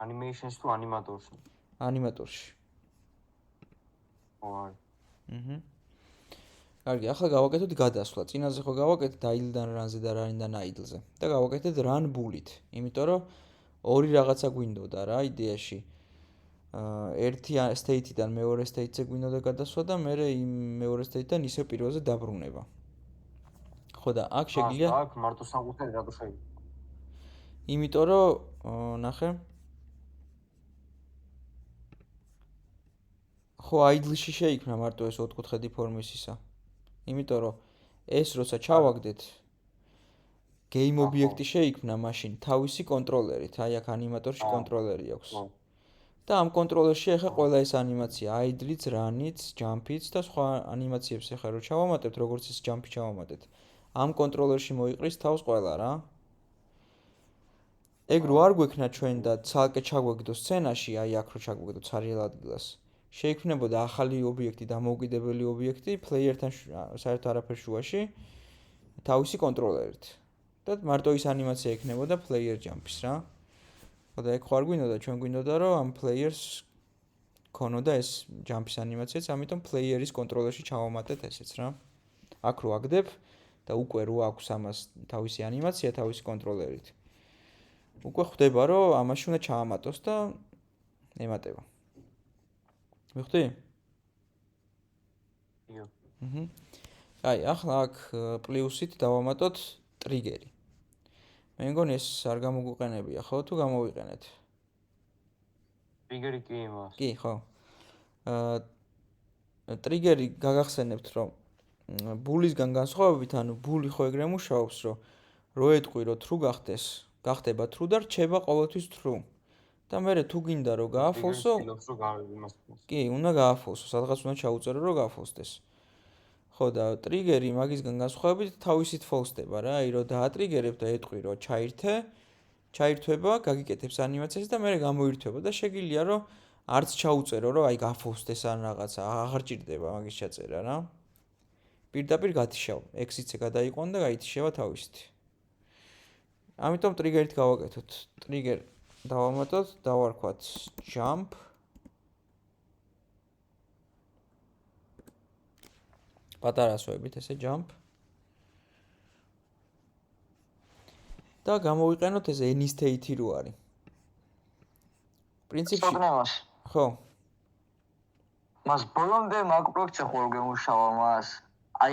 Speaker 3: Animations თუ animatorში.
Speaker 1: ანიმატორში.
Speaker 3: ო, არის.
Speaker 1: კარგი, ახლა გავაკეთოთ გადასვლა. წინაზე ხო გავაკეთეთ idle-დან run-ზე და run-დან idle-ზე. და გავაკეთეთ run bull-ით. იმიტომ რომ ორი რაღაცა გვინდოდა რა იდეაში. ერთი state-დან მეორე state-ზე გვინდოდა გადასვლა და მე იმ მეორე state-დან ისე პირველზე დაბრუნება. ხო და აქ შეგიძლია
Speaker 3: აქ მარტო სამკუთხედი რატო შეიძლება?
Speaker 1: იმიტომ რომ ნახე ხო idle-ში შეიქმნა მარტო ეს ოთხკუთხედი ფორმის ისა. იმიტომ რომ ეს როცა ჩავაგდეთ game object-ი შეიქმნა მაშინ თავისი კონტროლერით, აი აქ ანიმატორში კონტროლერი აქვს. და ამ კონტროლერში ახლა ყველა ეს ანიმაცია, idle-იც, run-იც, jump-იც და სხვა ანიმაციებს ახლა რო ჩავამატებთ, როგორც ეს jump-ი ჩავამატეთ. ამ კონტროლერში მოიყრის თავს ყველა რა. ეგ რო არ გვექნა ჩვენ და ცალკე ჩაგვეგდო სცენაში, აი აქ რო ჩაგვეგდო ცარიელ ადგილას. შეიქმნებოდა ახალი ობიექტი, დამოუკიდებელი ობიექტი, player-თან საერთოდ არაფერ შუაში, თავისი კონტროლერით. და მარტო ის ანიმაცია ექნებოდა player jump-ის რა. ხო და ეგ ხო არ გვინდოდა, ჩვენ გვინდოდა რომ ამ players ქონოდა ეს jump-ის ანიმაციაც, ამიტომ player-ის კონტროლერში ჩავამატეთ ესეც რა. აქ რო აგდებ და უკვე რო აქვს ამას თავისი ანიმაცია, თავისი კონტროლერით. უკვე ხვდება რომ ამაში უნდა ჩაამატოს და ემატება. მიხდი?
Speaker 3: იო.
Speaker 1: აი, ახლა აქ პლუსით დავამატოთ ტრიგერი. მე მგონი ეს არ გამოგვიყენებია, ხო თუ გამოვიყენეთ?
Speaker 3: ტრიგერი კი იმას.
Speaker 1: კი, ხო. ტრიგერი გაგახსენებთ, რომ ბულისგან განსხვავებით, ანუ ბული ხო ეგრე მუშაობს, რომ რო ეტყვი, რომ true გახდეს, გახდება true და რჩება ყოველთვის true. და მე თუ გინდა რომ გააფოლსო, კი, უნდა გააფოლსო, სადღაც უნდა ჩაუწერო რომ გააფოლსდეს. ხო და ტრიგერი მაგისგან განსხვავებით თავისით ფოლსდება რა, აი რომ დაატრიგერებ და ეტყვი რომ ჩაირთვება, გაგიკეთებს ანიმაციას და მე გამოირთვება და შეგიძლია რომ არც ჩაუწერო რომ აი გაფოლსდეს ან რაღაცა, აღარ ჭირდება მაგის ჩაწერა რა. პირდაპირ გათიშავ, X-იც გადაიყვან და გაითიშება თავისით. ამიტომ ტრიგერით გავაკეთოთ. ტრიგერ დავამატოთ, დავარქვათ jump პატარა ასოებით ესე jump და გამოვიყენოთ ეს any state-ი რო არის. პრინციპში ხო.
Speaker 2: მას ბოლომდე მაგ პროექტზე ხო გემუშავა მას. აი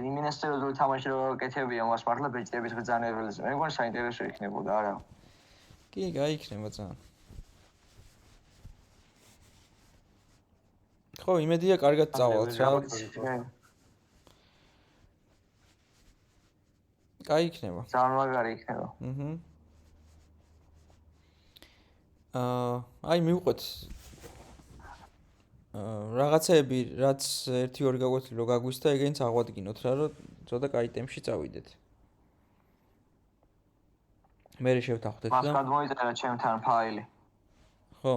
Speaker 2: იმინესტერს რო თამაში რო გაკეთებია მას მართლა ბეჭდების ბრძანებელზე. მე მგონი საინტერესო იქნებოდა არა.
Speaker 1: კი, გაიქნება ძალიან. ხო, იმედია კარგად წავალთ რა. კაი იქნება.
Speaker 2: ძალიან მაგარი იქნება.
Speaker 1: აი მივყვეთ რაღაცები, რაც 1-2 გაგვეთილი რომ გაგვისდა, ეგენიც აღვადგინოთ რა, რომ ცოტა კაი ტემპში წავიდეთ. მე შევთანხმდეთ და
Speaker 2: მას გადმოიწერა ჩემთან ფაილი.
Speaker 1: ხო,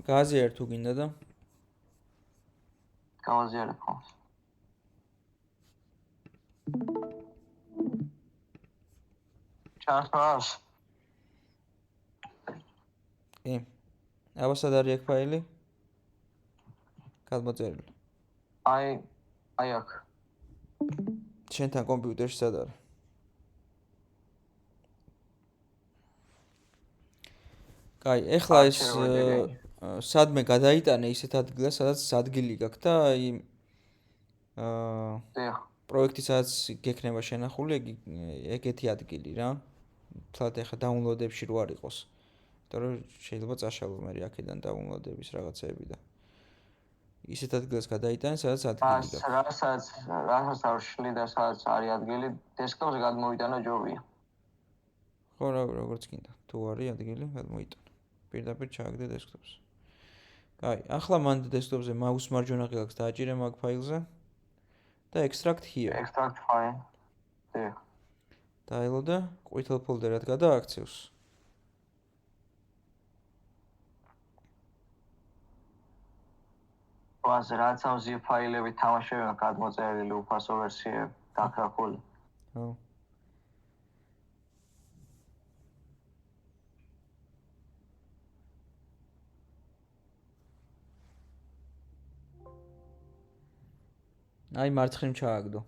Speaker 1: გააზიარეთ თუ გინდა და
Speaker 2: გავაზიარებ ხო. ჩანს.
Speaker 1: კი. აბა სად არის ეგ ფაილი? გადმოწერილი.
Speaker 2: აი აქ.
Speaker 1: შენთან კომპიუტერში სად არის? კაი, ეხლა ეს სადმე გადაიტანე ისეთ ადგილას, სადაც ადგილი გაქვს და აი პროექტი სადაც გექნება შენახული, ეგეთი ადგილი რა. თლად ეხლა დაუნლოდებში რო არ იყოს. იმიტომ რომ შეიძლება წაშალო მე აქედან დაუნლოდების რაღაცეები და ისეთ ადგილას გადაიტანე, სადაც ადგილი გაქვს.
Speaker 2: რასაც არ შლი და სადაც არის ადგილი, დესკტოპზე გადმოიტანა ჯობია.
Speaker 1: ხო, როგორც გინდა. თუ არის ადგილი, გადმოიტანე. პირდაპირ ჩააგდე დესკტოპს. კაი, ახლა მანდ დესკტოპზე მაუს მარჯვენა ღილაკს დააჭირე მაგ ფაილზე და extract here.
Speaker 2: extract file. დიახ.
Speaker 1: დაელოდა ყვითელ ფოლდერად გადააქცევს.
Speaker 2: ვას რაც ამ zip ფაილები თამაშებია გადმოწერილი უფასო ვერსიები დაკრაკული.
Speaker 1: ხო. აი მარცხნივ ჩააგდო.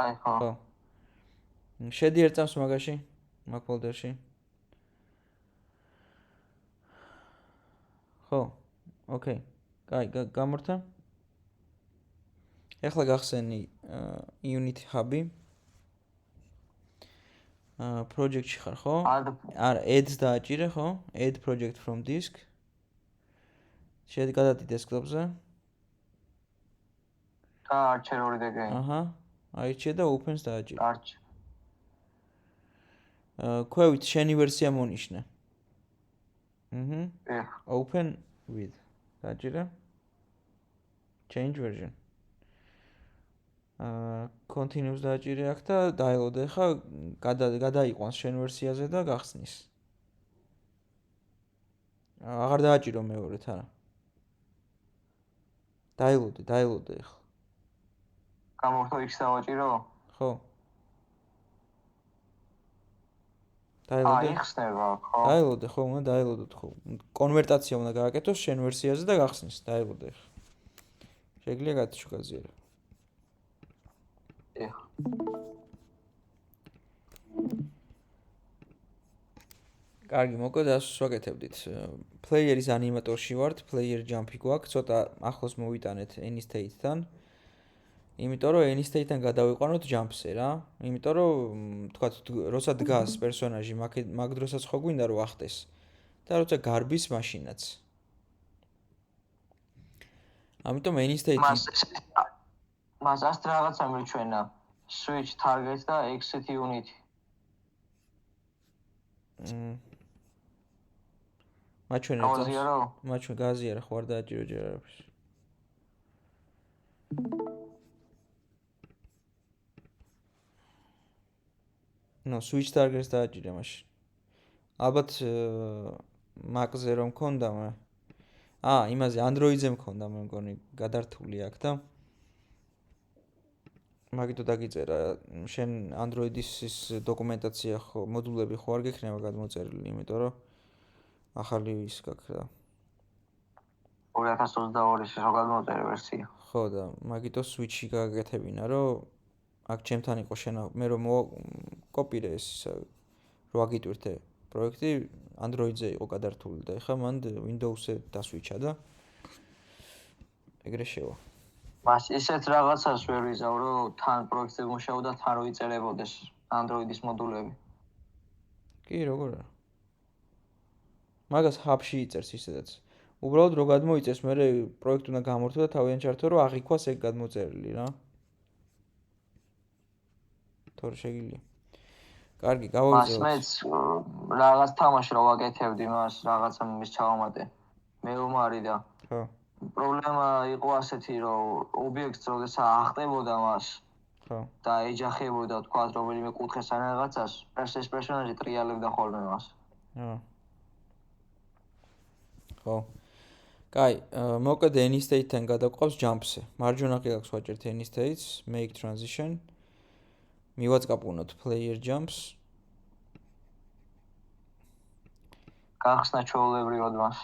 Speaker 2: აი ხო.
Speaker 1: ხო. შედი ერთ წამს მაგაში, მაგ ფოლდერში. ხო. ოკეი. კაი, გამორთა. ეხლა გახსენი Unity Hub-ი. project-ში ხარ, ხო? არა, add-ს დააჭირე, ხო? Add project from disk. შედი გადადი desktop-ზე.
Speaker 2: და არჩე ორი დეგენი.
Speaker 1: აჰა. აირჩიე და open-ს დააჭირე.
Speaker 2: არჩე.
Speaker 1: ქვევით შენი ვერსია მონიშნე.
Speaker 2: დიახ.
Speaker 1: Open with. დააჭირე. Change version. Continuous დააჭირე აქ და დაელოდა. ეხა გადაიყვანს შენ ვერსიაზე და გახსნის. აღარ დააჭირო მეორედ არა. დაელოდა ეხლა.
Speaker 2: გამორთო X დავაჭირო?
Speaker 1: ხო. დაელოდა.
Speaker 2: აი ხსნება, ხო?
Speaker 1: დაელოდა, ხო, უნდა დაელოდოთ, ხო. კონვერტაცია უნდა გააკეთოს შენ ვერსიაზე და გახსნის. დაელოდა ეხლა. შეგიძლია გათიშკაზიერო.
Speaker 2: დიახ.
Speaker 1: კარგი, მოკლედ ასე ვაკეთებდით. Player-ის ანიმატორში ვართ, player jump-ი გვაქვს, ცოტა ახლოს მოვიტანეთ AnyState-თან. იმიტომ რომ AnyState-თან გადავიყვანოთ jumps-ზე რა. იმიტომ რომ თქვათ, როცა დგას პერსონაჟი, მაგ დროსაც ხო გვინდა რომ ახტეს. და როცა გარბის მაშინაც. ამიტომ AnyState-ი
Speaker 2: მას ასეთ რაღაცა მიჩვენა. Switch target და exit unit.
Speaker 1: მაჩვენე გაზიარა ხო არ დააჭირო ჯერ არაფერს. No, switch targets დააჭირე მაშინ. ალბათ Mac-ზე რომ მქონდა მე. იმაზე Android-ზე მქონდა მე მგონი გადართული აქ და მაგითო დაგიწერა შენ Android-ის ის დოკუმენტაცია ხო მოდულები ხო არ გექნება გადმოწერილი, იმიტომ რომ ახალი ის გაქვს რა.
Speaker 2: 2022-ის რო გადმოწერე ვერსია.
Speaker 1: ხო და მაგითო switch-ი გაგაკეთებინა, რომ აქ ჩემთან იყო შენ მე რომ კოპირე ეს რო აგიტვირთე პროექტი Android-ზე იყო გადართული და ეხლა მან Windows-ზე დასვიჩა და ეგრე შევა.
Speaker 2: მას ისეთ რაღაცას ვერ ვიზავ, რომ თან პროექტზე მუშაობდა თან რო იწერებოდეს Android-ის მოდულები.
Speaker 1: კი, როგორ არა. მაგას hub-ში იწერს ისედაც. უბრალოდ რო გადმოიწერს, მე პროექტი უნდა გამორთო და თავიდან ჩართო, რომ აღიქვას ეგ გადმოწერილი რა. თორე შეგიძლია. კარგი, გავავიწყოთ.
Speaker 2: მას რაღაც თამაში რო ვაკეთებდი მას, რაღაცა მის ჩავამატე. მე უმარი და
Speaker 1: ხო.
Speaker 2: პრობლემა იყო ასეთი, რომ ობიექტს როდესაც ახტებოდა მას.
Speaker 1: ხო.
Speaker 2: და ეჯახებოდა, თქვათ, რომელიმე კუთხეს ან რაღაცას, ეს პერსონაჟი ტრიალებდა ხოლმე მას.
Speaker 1: ხო. კაი, მოკლედ AnyState-თან გადაგვყავს jumps-ზე. მარჯვენა ყილაკს ვაჭერთ AnyState-ს, make transition. მივაწყაპუნოთ player jumps.
Speaker 2: გახსნა ჩვეულებრივად მას.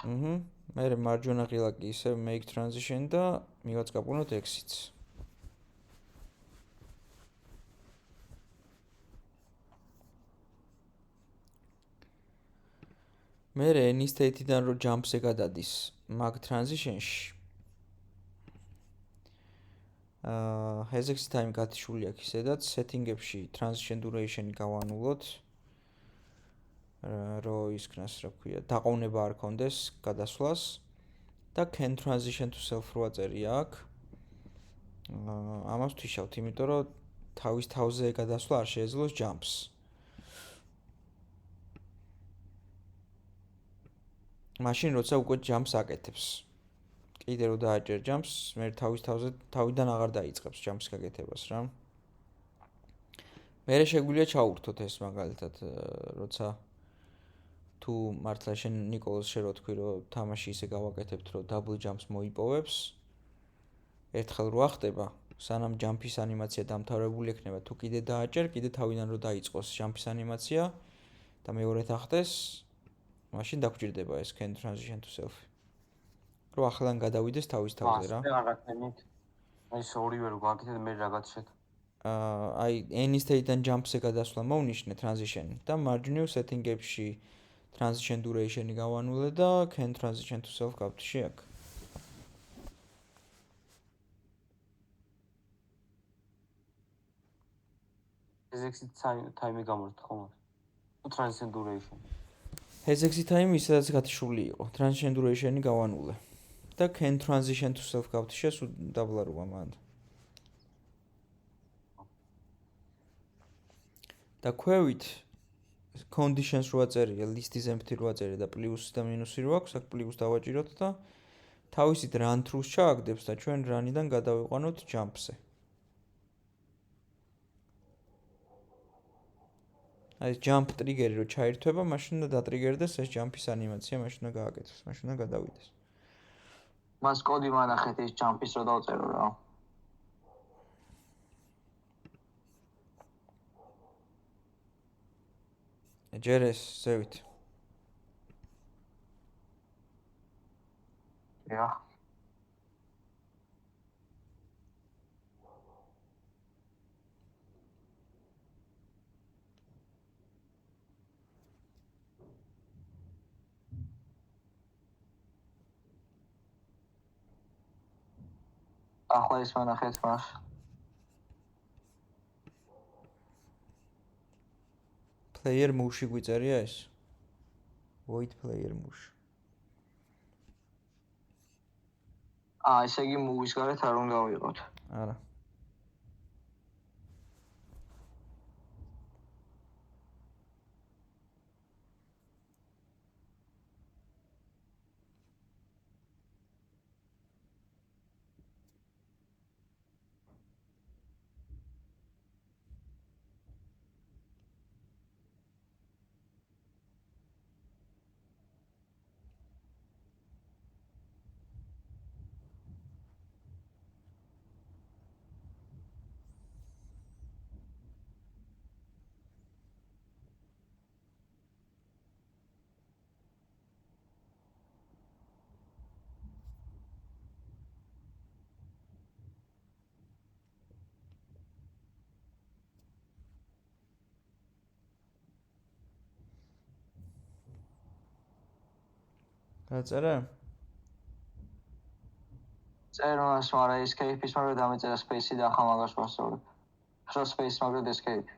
Speaker 1: მე მარჯვენა ყილაკი ისე make transition და მივაწყაპუნოთ exits. მე AnyState-დან რო jumps-ზე გადადის mag transition-ში. Hexes time გათიშული აქვს ისედაც setting-ებში transition duration-ი გავანულოთ. რო ისქნას რა ქვია, დაყოვნება არ კონდეს გადასვლას და can transition to self რო აწერია აქ. ამას ვთიშავთ, იმიტომ რომ თავის თავზე გადასვლა არ შეეძლოს jumps. მაშინ როცა უკვე jumps აკეთებს. კიდე რო დააჭერ ჯამპს, მე თავის თავზე თავიდან აღარ დაიწყებს ჯამპის გაკეთებას რა. მე შეგვიძლია ჩაურთოთ ეს მაგალითად, როცა თუ მართლა შენ ნიკოლოზ შე რო თქვი რომ თამაში ისე გავაკეთებთ რომ დაბლ ჯამპს მოიპოვებს, ერთხელ რო ახტება, სანამ ჯამპის ანიმაცია დამთავრებული ექნება, თუ კიდე დააჭერ, კიდე თავიდან რო დაიწყოს ჯამპის ანიმაცია და მეორედ ახტეს, მაშინ დაგჭირდება ეს can transition to self. რო ახლან გადავიდეს თავის თავზე რა.
Speaker 3: აი ორივე რო გაკეთეთ მე რაღაც შეთ.
Speaker 1: აი any state-დან jump-ზე გადასვლა მოვნიშნე transition-ი და marginal setting-ებში transition duration-ი გავანულე და can transition to self გავთში აქ.
Speaker 3: ეს exit time-ი გამორთ ხომ? თუ transition duration.
Speaker 1: ეს exit time ისაც გათშული იყო. transition duration-ი გავანულე. და can transition to self გავთში სულ დაბლარუა მანდ. და ქვევით conditions რო აწერია, list-ის empty რო აწერია და პლუსი და მინუსი რო აქვს, აქ პლუს დავაჭიროთ და თავისით run through-ს ჩააგდებს და ჩვენ run-იდან გადავიყვანოთ jump-ზე. აი jump trigger-ი რო ჩაირთვება, მაშინ უნდა დატრიგერდეს ეს jump-ის ანიმაცია, მაშინ უნდა გააკეთოს, მაშინ უნდა გადავიდეს.
Speaker 2: მას კოდი მანახეთ ის jump-ის რო დავწერო რა.
Speaker 1: ჯერ ეს ზევით.
Speaker 2: Ja. ახლა ის მანახეთ მას.
Speaker 1: player move-ში გვიწერია ეს. void player move.
Speaker 2: ესე იგი move-ის გარეთ არ უნდა გავიღოთ.
Speaker 1: არა. დაწერე?
Speaker 2: წერო მას, მაგრამ escape-ის მაგრამ დამეწერა space-ი და ახლა მაგას ვასწავლებ. ხო space მაგრამ escape.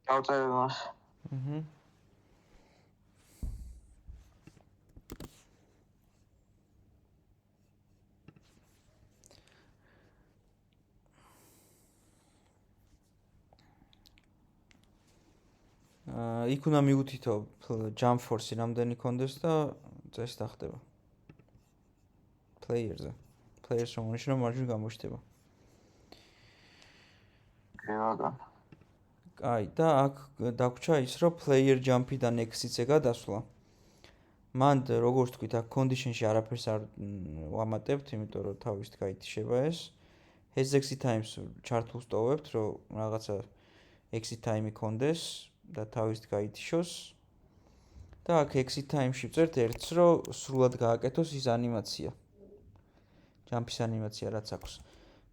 Speaker 2: დავწერე მას.
Speaker 1: იქ უნდა მიუთითო jump force-ი რამდენი კონდეს და წესი დახტება. player-ზე. player-ს რომ უნიშნო მარჯვნივ გამოჩნდება.
Speaker 2: გეოგან.
Speaker 1: აი და აქ დაგვრჩა ის რომ player jump-იდან exit-ზე გადასვლა მან როგორც თქვით, აქ condition-ში არაფერს არ ვამატებთ, იმიტომ რომ თავისით გაითიშება ეს. Has exit times ჩართულს ტოვებთ, რომ რაღაცა exit time იქონდეს და თავისით გაითიშოს. და აქ exit time-ში ვწერთ ერთს, რომ სრულად გააკეთოს ის ანიმაცია. Jump-ის ანიმაცია რაც აქვს.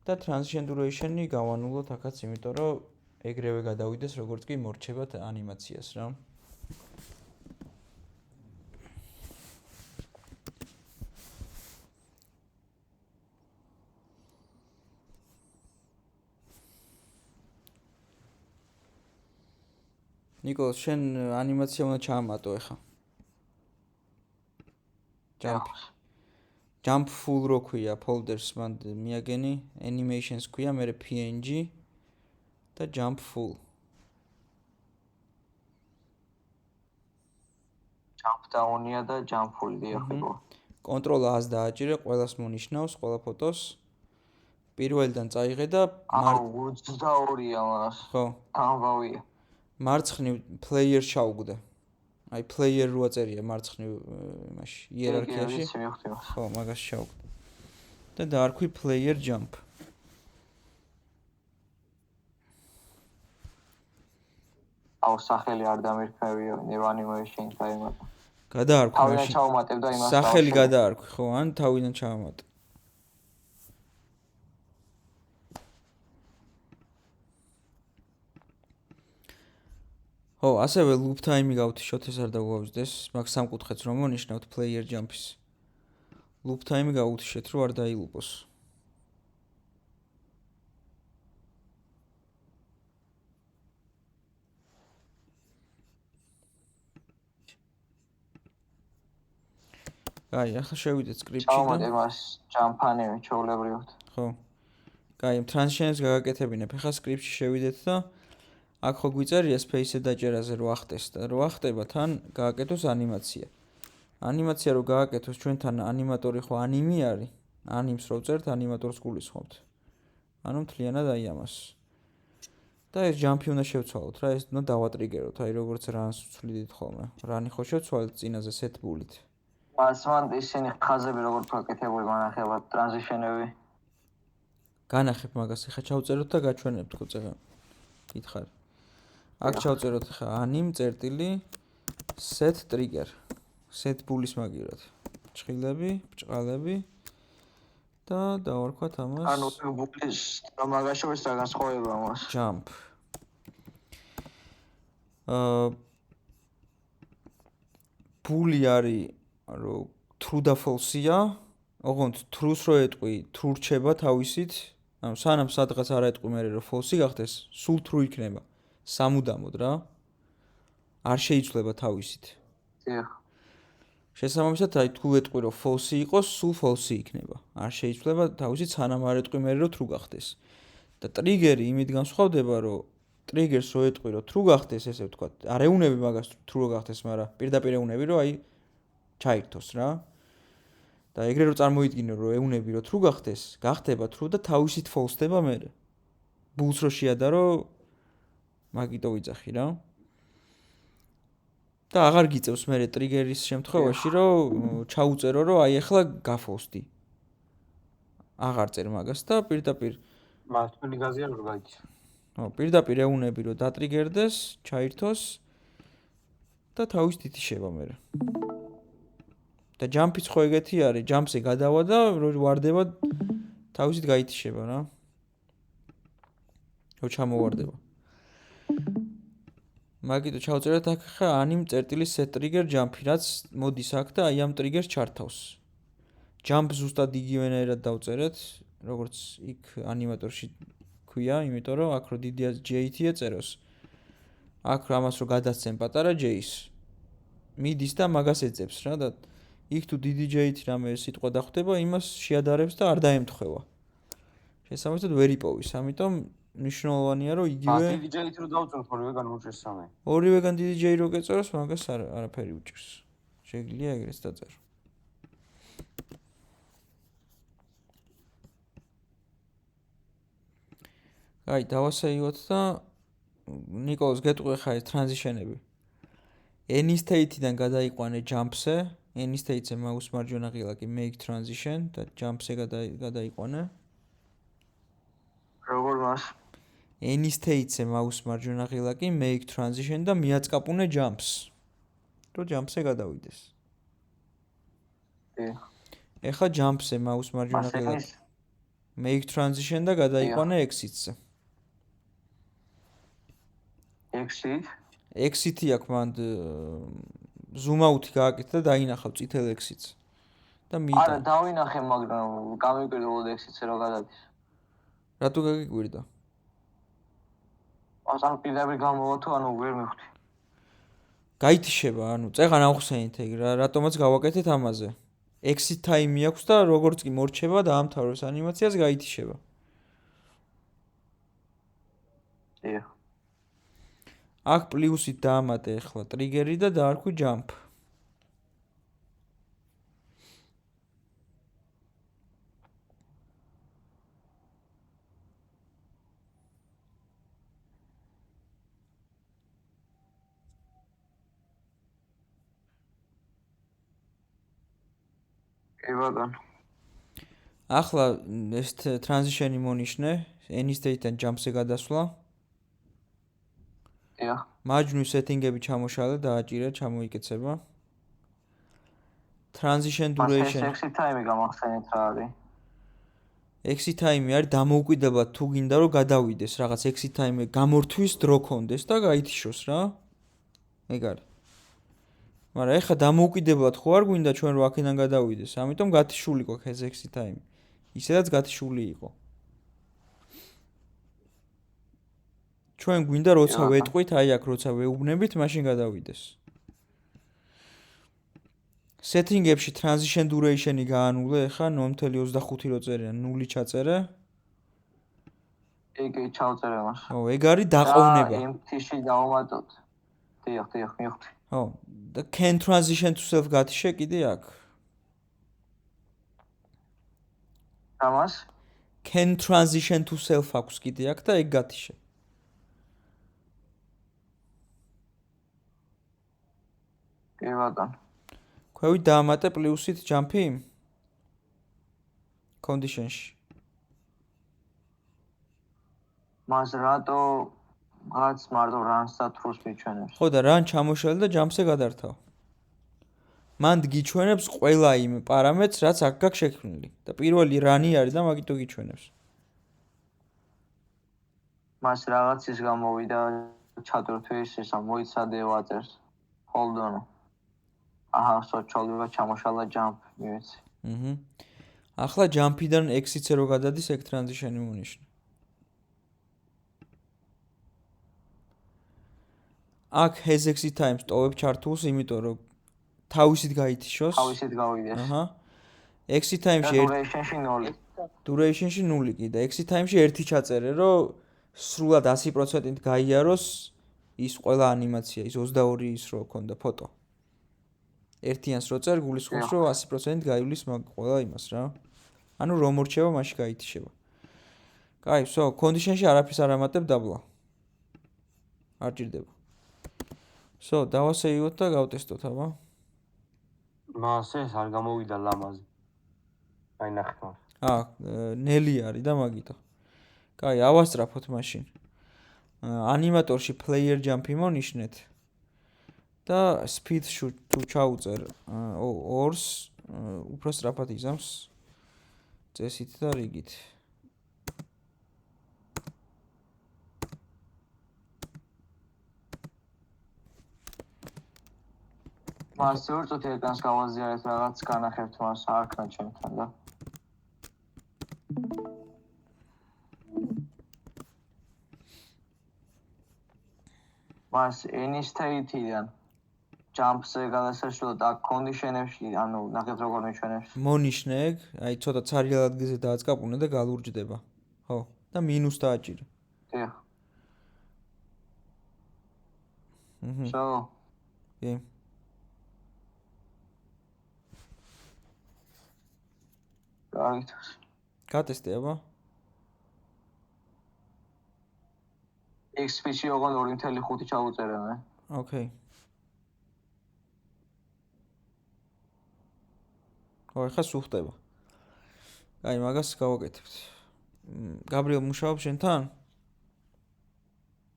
Speaker 1: და transition duration-ი გავანულოთ აქაც, იმიტომ რომ ეგრევე გადავიდეს, როგორც კი მორჩებათ ანიმაციას, რა. ნიკოლას, შენ ანიმაცია უნდა ჩაამატო ეხა. Jump full რო ქვია folders მან მიაგენი, animations ქვია, მერე PNG და jump full.
Speaker 2: Jump down-ია და jump full-ია ხო?
Speaker 1: Control A-ს დააჭირე, ყველას მონიშნავს, ყველა ფოტოს. პირველიდან წაიღე და
Speaker 2: 22-ია მას.
Speaker 1: ხო.
Speaker 2: ამბავია.
Speaker 1: მარცხნივ player ჩაუგდე. აი player რო აწერია მარცხნივ იმაში, იერარქიაში. ხო, მაგას ჩაუგდე. და დაარქვი player jump.
Speaker 2: აუ სახელი არ დამირქმევიო, new animation time.
Speaker 1: გადაარქვი
Speaker 2: თავიდან
Speaker 1: მაშინ.
Speaker 2: ჩავმატებ და იმას
Speaker 1: სახელი გადაარქვი, ხო, ან თავიდან ჩავამატე. ხო, ასევე loop time-ი გავთიშოთ, ეს არ დაგვავიწყდეს, მაგ სამკუთხედს რომ მონიშნავთ player jump-ის. Loop time-ი გავუთიშეთ, რომ არ დაილუპოს. აი, ახლა შევიდეთ script-ში და
Speaker 2: ჩავმატე მას jump-ანი ჩაულებრივად.
Speaker 1: ხო. აი, transition-ს გაგაკეთებინებ. ახლა script-ში შევიდეთ და აქ ხო გვიწერია space-ზე დაჭერაზე რო ახტეს და რო ახტება თან გააკეთოს ანიმაცია. ანიმაცია რო გააკეთოს ჩვენთან ანიმატორი ხო ანიმი არის. ანიმს რო წერთ ანიმატორს გულისხმობთ. ანუ მთლიანად აი ამას. და ეს jump-ი უნდა შევცვალოთ რა, ეს უნდა დავატრიგეროთ, აი როგორც რანს ვცვლიდით ხოლმე. რანი ხო შევცვალეთ წინაზე set bull-ით.
Speaker 2: მან ისინი ხაზები როგორ გაკეთებული მანახებად transition-ები.
Speaker 1: განახებ მაგას, ახლა ჩავწეროთ და გაჩვენებთ ხო წეგან. გითხარ. აქ ჩავწეროთ ხა anim წერტილი set trigger. set bull-ის მაგირად. ჭხილები, ბრჭყალები და დავარქვათ ამას.
Speaker 2: ანუ ბულის მაგაში ეს რა განსხვავება მას?
Speaker 1: Jump. bull-ი არის რომ true და false-ია. ოღონდ true-ს რო ეტყვი, true რჩება თავისით. ანუ სანამ სადღაც არ ეტყვი მე რომ false-ი გახდეს, სულ true იქნება. სამუდამოდ რა. არ შეიცვლება თავისით.
Speaker 2: დიახ.
Speaker 1: შესაბამისად, აი თუ ეტყვი რომ false-ი იყოს, სულ false-ი იქნება. არ შეიცვლება თავისით სანამ არ ეტყვი მე რომ true გახდეს. და ტრიგერი იმით განსხვავდება, რომ ტრიგერს რო ეტყვი რომ true გახდეს, ესე ვთქვათ, არ ეუნები მაგას true გახდეს, მაგრამ პირდაპირ ეუნები რომ აი ჩაირთოს რა. და ეგრე რო წარმოიდგინო რომ ეუნები რომ true გახდეს, გახდება true და თავისით false-დება მე. ბულს რო შეადარო მაგიტო ვიძახი რა. და აღარ გიწევს მე ტრიგერის შემთხვევაში რომ ჩაუწერო რომ აი ახლა გაფოლსდი. აღარ წერ მაგას და პირდაპირ
Speaker 3: მართული გაზია რომ გაიჩი.
Speaker 1: ხო, პირდაპირ ეუნები რომ დატრიგერდეს, ჩაირთოს და თავისით ითიშება მე. და ჯამპიც ხო ეგეთი არის, ჯამპზე გადავა და რო ვარდება თავისით გაითიშება რა. რო ჩამოვარდება. მაგიტო ჩავწერეთ აქ ხა anim წერტილი set trigger jump-ი, რაც მოდის აქ და აი ამ ტრიგერს ჩართავს. jump ზუსტად იგივენაირად დავწერეთ, როგორც იქ ანიმატორში ქვია, იმიტომ რომ აქ რო დიდი J-ია წეროს. აქ ამას რო გადასცენ პატარა J-ს. მიდის და მაგას ეძებს რა და იქ თუ დიდი J-ით რამე სიტყვა დახვდება, იმას შეადარებს და არ დაემთხვევა. შესაბამისად ვერ იპოვის, ამიტომ ნიშნულოვანია რომ იგივე
Speaker 3: დიდი J-ით რო დავწეროთ ორივეგან უჭერს სამე.
Speaker 1: ორივეგან დიდი J რო გეწეროს, მაგას არაფერი უჭერს. შეგიძლია ეგრეც დაწერო. აი, დავასეივოთ და ნიკოლას გეტყვი ხა ეს transition-ები. Any state-დან გადაიყვანე jump-ზე, any state-ზე mouse მარჯვენა ღილაკი make transition და jumps-ე გადაიყვანე.
Speaker 2: როგორ მას?
Speaker 1: Any state-ზე mouse მარჯვენა ღილაკი make transition და მიაწკაპუნე jumps. რომ jumps-ე გადავიდეს. ეხლა jumps-ე mouse მარჯვენა ღილაკი make transition და გადაიყვანე exit-ზე.
Speaker 2: exit?
Speaker 1: exit-ი აქვს მანდ zoom out-ი გააკეთე და დაინახავ წითელ exit-ს. და
Speaker 2: არა, დავინახე, მაგრამ გამიკვირდა ოლოდ exit-ზე რო გადადის.
Speaker 1: რატო გაგიკვირდა?
Speaker 2: ან პირდაპირ გამოვა თუ ანუ ვერ მივხვდი.
Speaker 1: გაითიშება, ანუ წეღან ავხსენით ეგ რა, რატომაც გავაკეთეთ ამაზე. exit time-ი აქვს და როგორც კი მორჩება და ამთავროს ანიმაციას გაითიშება.
Speaker 2: დიახ.
Speaker 1: აქ პლუსით დაამატე ახლა ტრიგერი და დაარქვი jump.
Speaker 2: ებაგან.
Speaker 1: ახლა ეს transition-ი მონიშნე, any state-დან jumps-ე გადასვლა.
Speaker 2: დიახ.
Speaker 1: მარჯვნივ setting-ები ჩამოშალე და აჭირე, ჩამოიკეცება. transition duration.
Speaker 2: exit time-ი გამახსენეთ რა არის?
Speaker 1: exit time-ი არის დამოუკიდებლად თუ გინდა რომ გადავიდეს რაღაც exit time-ი გამორთვის დრო კონდეს და გაითიშოს რა. ეგ არის. მაგრამ ეხლა დამოუკიდებლად ხო არ გვინდა ჩვენ რომ აქედან გადავიდეს, ამიტომ გათიშული გვაქვს ეს exit time. ისედაც გათიშული იყო. ჩვენ გვინდა როცა ვეტყვით, აი აქ როცა ვეუბნებით, მაშინ გადავიდეს. setting-ებში transition duration-ი გაანულე, ეხლა 0.25 რო წერია, 0 ჩაწერე.
Speaker 2: ეგ ჩავწერე მას.
Speaker 1: ო, ეგ არის დაყოვნება.
Speaker 2: empty-ში დავუმატოთ. დიახ, მივხვდი.
Speaker 1: ო, და can transition to self გათიშე კიდე აქ.
Speaker 2: ამას?
Speaker 1: Can transition to self აქვს კიდე აქ და ეგ გათიშე.
Speaker 2: კი ბატონ.
Speaker 1: ქვევით დაამატე პლუსით jump-ი condition-ში.
Speaker 2: მას რატო რაც მარტო runs და true-ს მიჩვენებს?
Speaker 1: ხო და run ჩამოშალე და jumps-ე გადართავ. მანდ გიჩვენებს ყველა იმ პარამეტრს, რაც აქ გაქვს შექმნილი და პირველი run-ი არის და მაგითო გიჩვენებს.
Speaker 2: მას რაღაცის გამოვიდა ჩადურთვის ისა მოიცადე ვაწერს. Hold on. აჰა, სოჩოლდება ჩამოშალა jump, მივეცი.
Speaker 1: ახლა jump-იდან exit-ზე რო გადადის, ეგ transition-ი მონიშნე. აქ has exit time-ს ტოვებ ჩართულს, იმიტომ რომ თავისით გაითიშოს.
Speaker 2: თავისით გავიდეს.
Speaker 1: აჰა. exit time-ში
Speaker 2: duration-ში 0.
Speaker 1: duration-ში 0 კი და exit time-ში 1 ჩაწერე, რომ სრულად 100%-ით გაიაროს ის ყველა ანიმაცია, ის 22 ის რო ქონდა ფოტო. ერთიანს რო წერ, გულისხმობს, რომ 100%-ით გაივლის ყველა იმას რა. ანუ რომ მორჩება, მაშინ გაითიშება. კაი, всё, condition-ში არაფერს არ ამატებ დაბლა. არ ჭირდება. всё, დავასეივოთ და გავტესტოთ, აბა.
Speaker 3: მას ეს არ გამოვიდა ლამაზი. აი ნახეთ მას.
Speaker 1: ნელი არის და მაგითო. კაი, ავასწრაფოთ მაშინ. ანიმატორში player jump-ი მონიშნეთ. და speed-ში თუ ჩაუწერ 2-ს, უფრო სწრაფად იზამს წესით და რიგით.
Speaker 2: მას ვერცოთ ეკრანს გავაზიარეთ რაღაც განახებთ მას არქნა ჩემთან და მას any state-იდან jump-ზე გადასაშლელად აქ condition-ებში, ანუ ნახეთ როგორ მიჩვენებს.
Speaker 1: მონიშნე ეგ, აი ცოტა ცარიელ ადგილზე დააწყაპუნე და გალურჯდება. ხო, და მინუს დააჭირე.
Speaker 2: დიახ. So,
Speaker 1: კი.
Speaker 2: გაიგეთ.
Speaker 1: გატესტე, აბა.
Speaker 2: XP-ში ოღონდ 2.5 ჩავუწერე მე.
Speaker 1: ოკეი. ხო, ეხლა სულ ხდება. აი, მაგას გავაკეთებთ. გაბრიელ მუშაობს შენთან?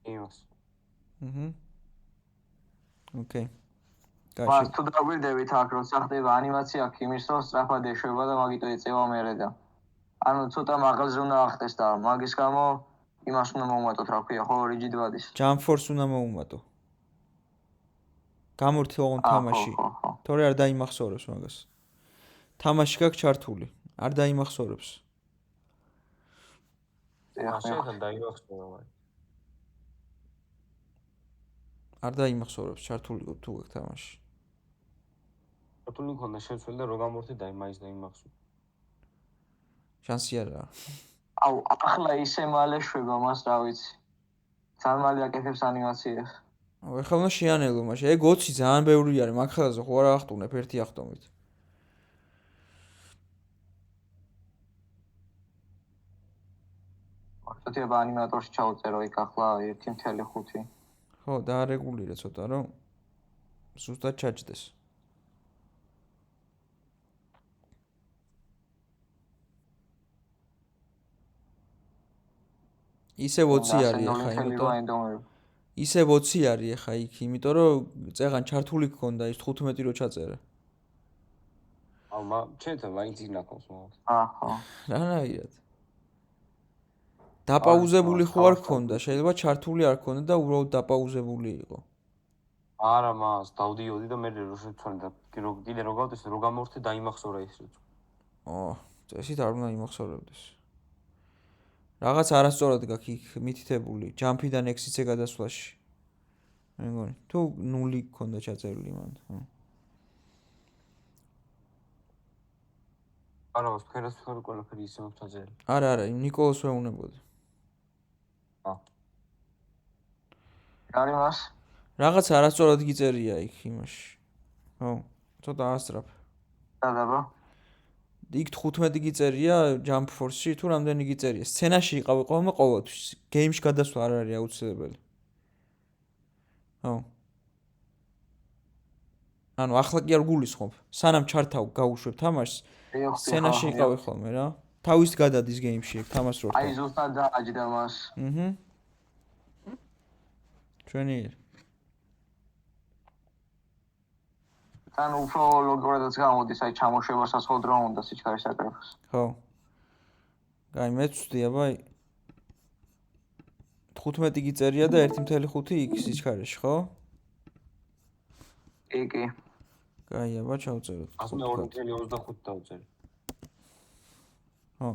Speaker 3: იმას.
Speaker 1: აჰა. ოკეი.
Speaker 2: მას
Speaker 1: კაი.
Speaker 2: თუ დაგვირდებით აქ როცა ხდება ანიმაცია აქ იმის რომ სწრაფად ეშვება და მაგიტო ეწევა მერე და ანუ ცოტა მაღალზე უნდა ახტეს და მაგის გამო იმას უნდა მოვუმატოთ რა ქვია ხო rigid body-ს
Speaker 1: Jump force უნდა მოუმატო. გამორთილონ
Speaker 2: ხო
Speaker 1: თამაში.
Speaker 2: ხო ხო
Speaker 1: თორე არ დაიმახსოვრებს მაგას. თამაში გაქვს ჩართული. არ დაიმახსოვრებს.
Speaker 3: შეიძლება დაიმახსოვრა ვარ.
Speaker 1: არ დაიმახსოვრებს ჩართული თუ გაქვს თამაში.
Speaker 3: რატომ მქონდა შეცვლილი და რო გამორთე მაინც დაიმახსოვრა.
Speaker 1: შანსი არაა.
Speaker 2: აუ ახლა ისე მალე შვება მას რა ვიცი ძალიან მალე აკეთებს ანიმაციას
Speaker 1: ეხლა უნდა შეანელო მაშინ. ეგ 20 ძალიან ბევრი არის. მაგ ხელზე ხო არ ახტუნებ ერთი ახტომით.
Speaker 2: მართლობა ანიმატორში ჩავწერო იქ ახლა 1.5
Speaker 1: ხო, დაარეგულირე ცოტა რომ ზუსტად ჩაჯდეს. ისევ 20 არის ახლა, იმიტომ ისევ 20 არის ახლა იქ, იმიტომ რომ წეღან ჩართული გქონდა ის 15 რო ჩაწერე.
Speaker 3: აუ ჩემთან მაინც ინახავს მაგას.
Speaker 2: აჰა
Speaker 1: რანაირად? დაპაუზებული ხო არ გქონდა, შეიძლება ჩართული არ გქონდა და უბრალოდ დაპაუზებული იყო.
Speaker 3: არა მას დავდიოდი და მე რო შეცვალე და კიდე რო გავდეს რო გამორთე დაიმახსოვრა ის როც.
Speaker 1: წესით არ უნდა იმახსოვრებდეს. რაღაც არასწორად გაქვს იქ მითითებული, ჯამპიდან 6-ზე გადასვლაში. მე მგონი, თუ 0 გქონდა ჩაწერილი მან, ხო.
Speaker 3: არა, სფეროს ყველაფერი ისე მაქვს ჩაწერილი.
Speaker 1: არა, ნიკოლოს ვეუნებოდი.
Speaker 2: არის მას
Speaker 1: რაღაც არასწორად გიწერია იქ იმაში. ხო, ცოტა ასწრაფ.
Speaker 2: დაბა
Speaker 1: იქ 15 გიწერია Jump Force-ში, თუ რამდენი გიწერია. სცენაში იყავი ხოლმე ყოველთვის. გეიმში გადასვლა არ არის აუცილებელი. ხო. ანუ ახლა კი არ გულისხმობ. სანამ ჩართავ გავუშვებ თამაშს, სცენაში იყავი ხოლმე რა. თავის გადადის გეიმში ეგ თამაშს რო.
Speaker 2: აი ზუსტად დააჯდა მას
Speaker 1: აჰა. ჩვენი
Speaker 2: თან უფრო ლოგორადაც გამოდის აი ჩამოშვებასაც ხო დრო უნდა სიჩქარის აკრეფოს
Speaker 1: ხო. კაი, მე ვწვდი, აბა 15 გიწერია და 1.5 იქ სიჩქარეში, ხო?
Speaker 2: კი
Speaker 1: კაი, აბა ჩავწეროთ.
Speaker 3: ასე 2.25 დავწერე.
Speaker 1: ხო.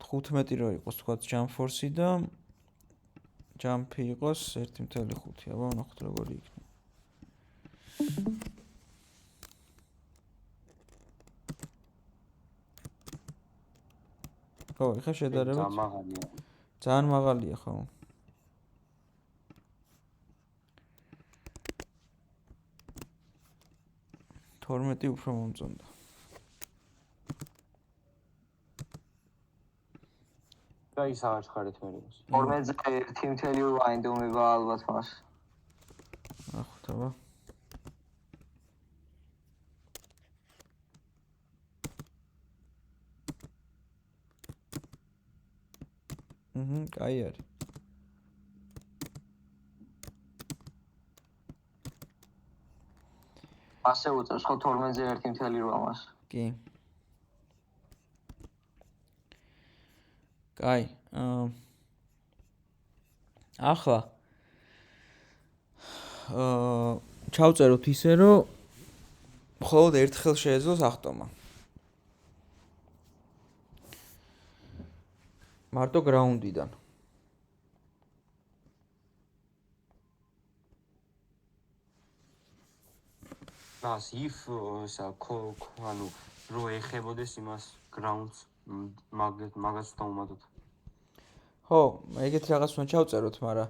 Speaker 1: 15 რო იყოს თქვა Jump Force-ი და Jump-ი იყოს 1.5. აბა ვნახოთ როგორი იქნება. ხო, ეხა შედარებით ძალიან მაღალია, ხო. თორმეტი უფრო მომწონდა.
Speaker 3: და ის აღაჩქარეთ მე იმას.
Speaker 2: 12-ზე 1.5 აინდომება ალბათ მას
Speaker 1: ნახოთ, აბა. კაი არის.
Speaker 2: ასე უწევს ხო 12-ზე 1.8 მას
Speaker 1: კი. კაი, ახლა ჩავწეროთ ისე, რომ მხოლოდ ერთხელ შეეძლოს ახტომა. მარტო გრაუნდიდან.
Speaker 3: ნას if ანუ რო ეხებოდეს იმას grounds მაგას დავუმატოთ.
Speaker 1: ხო, ეგეთი რაღაც უნდა ჩავწეროთ, მაგრამ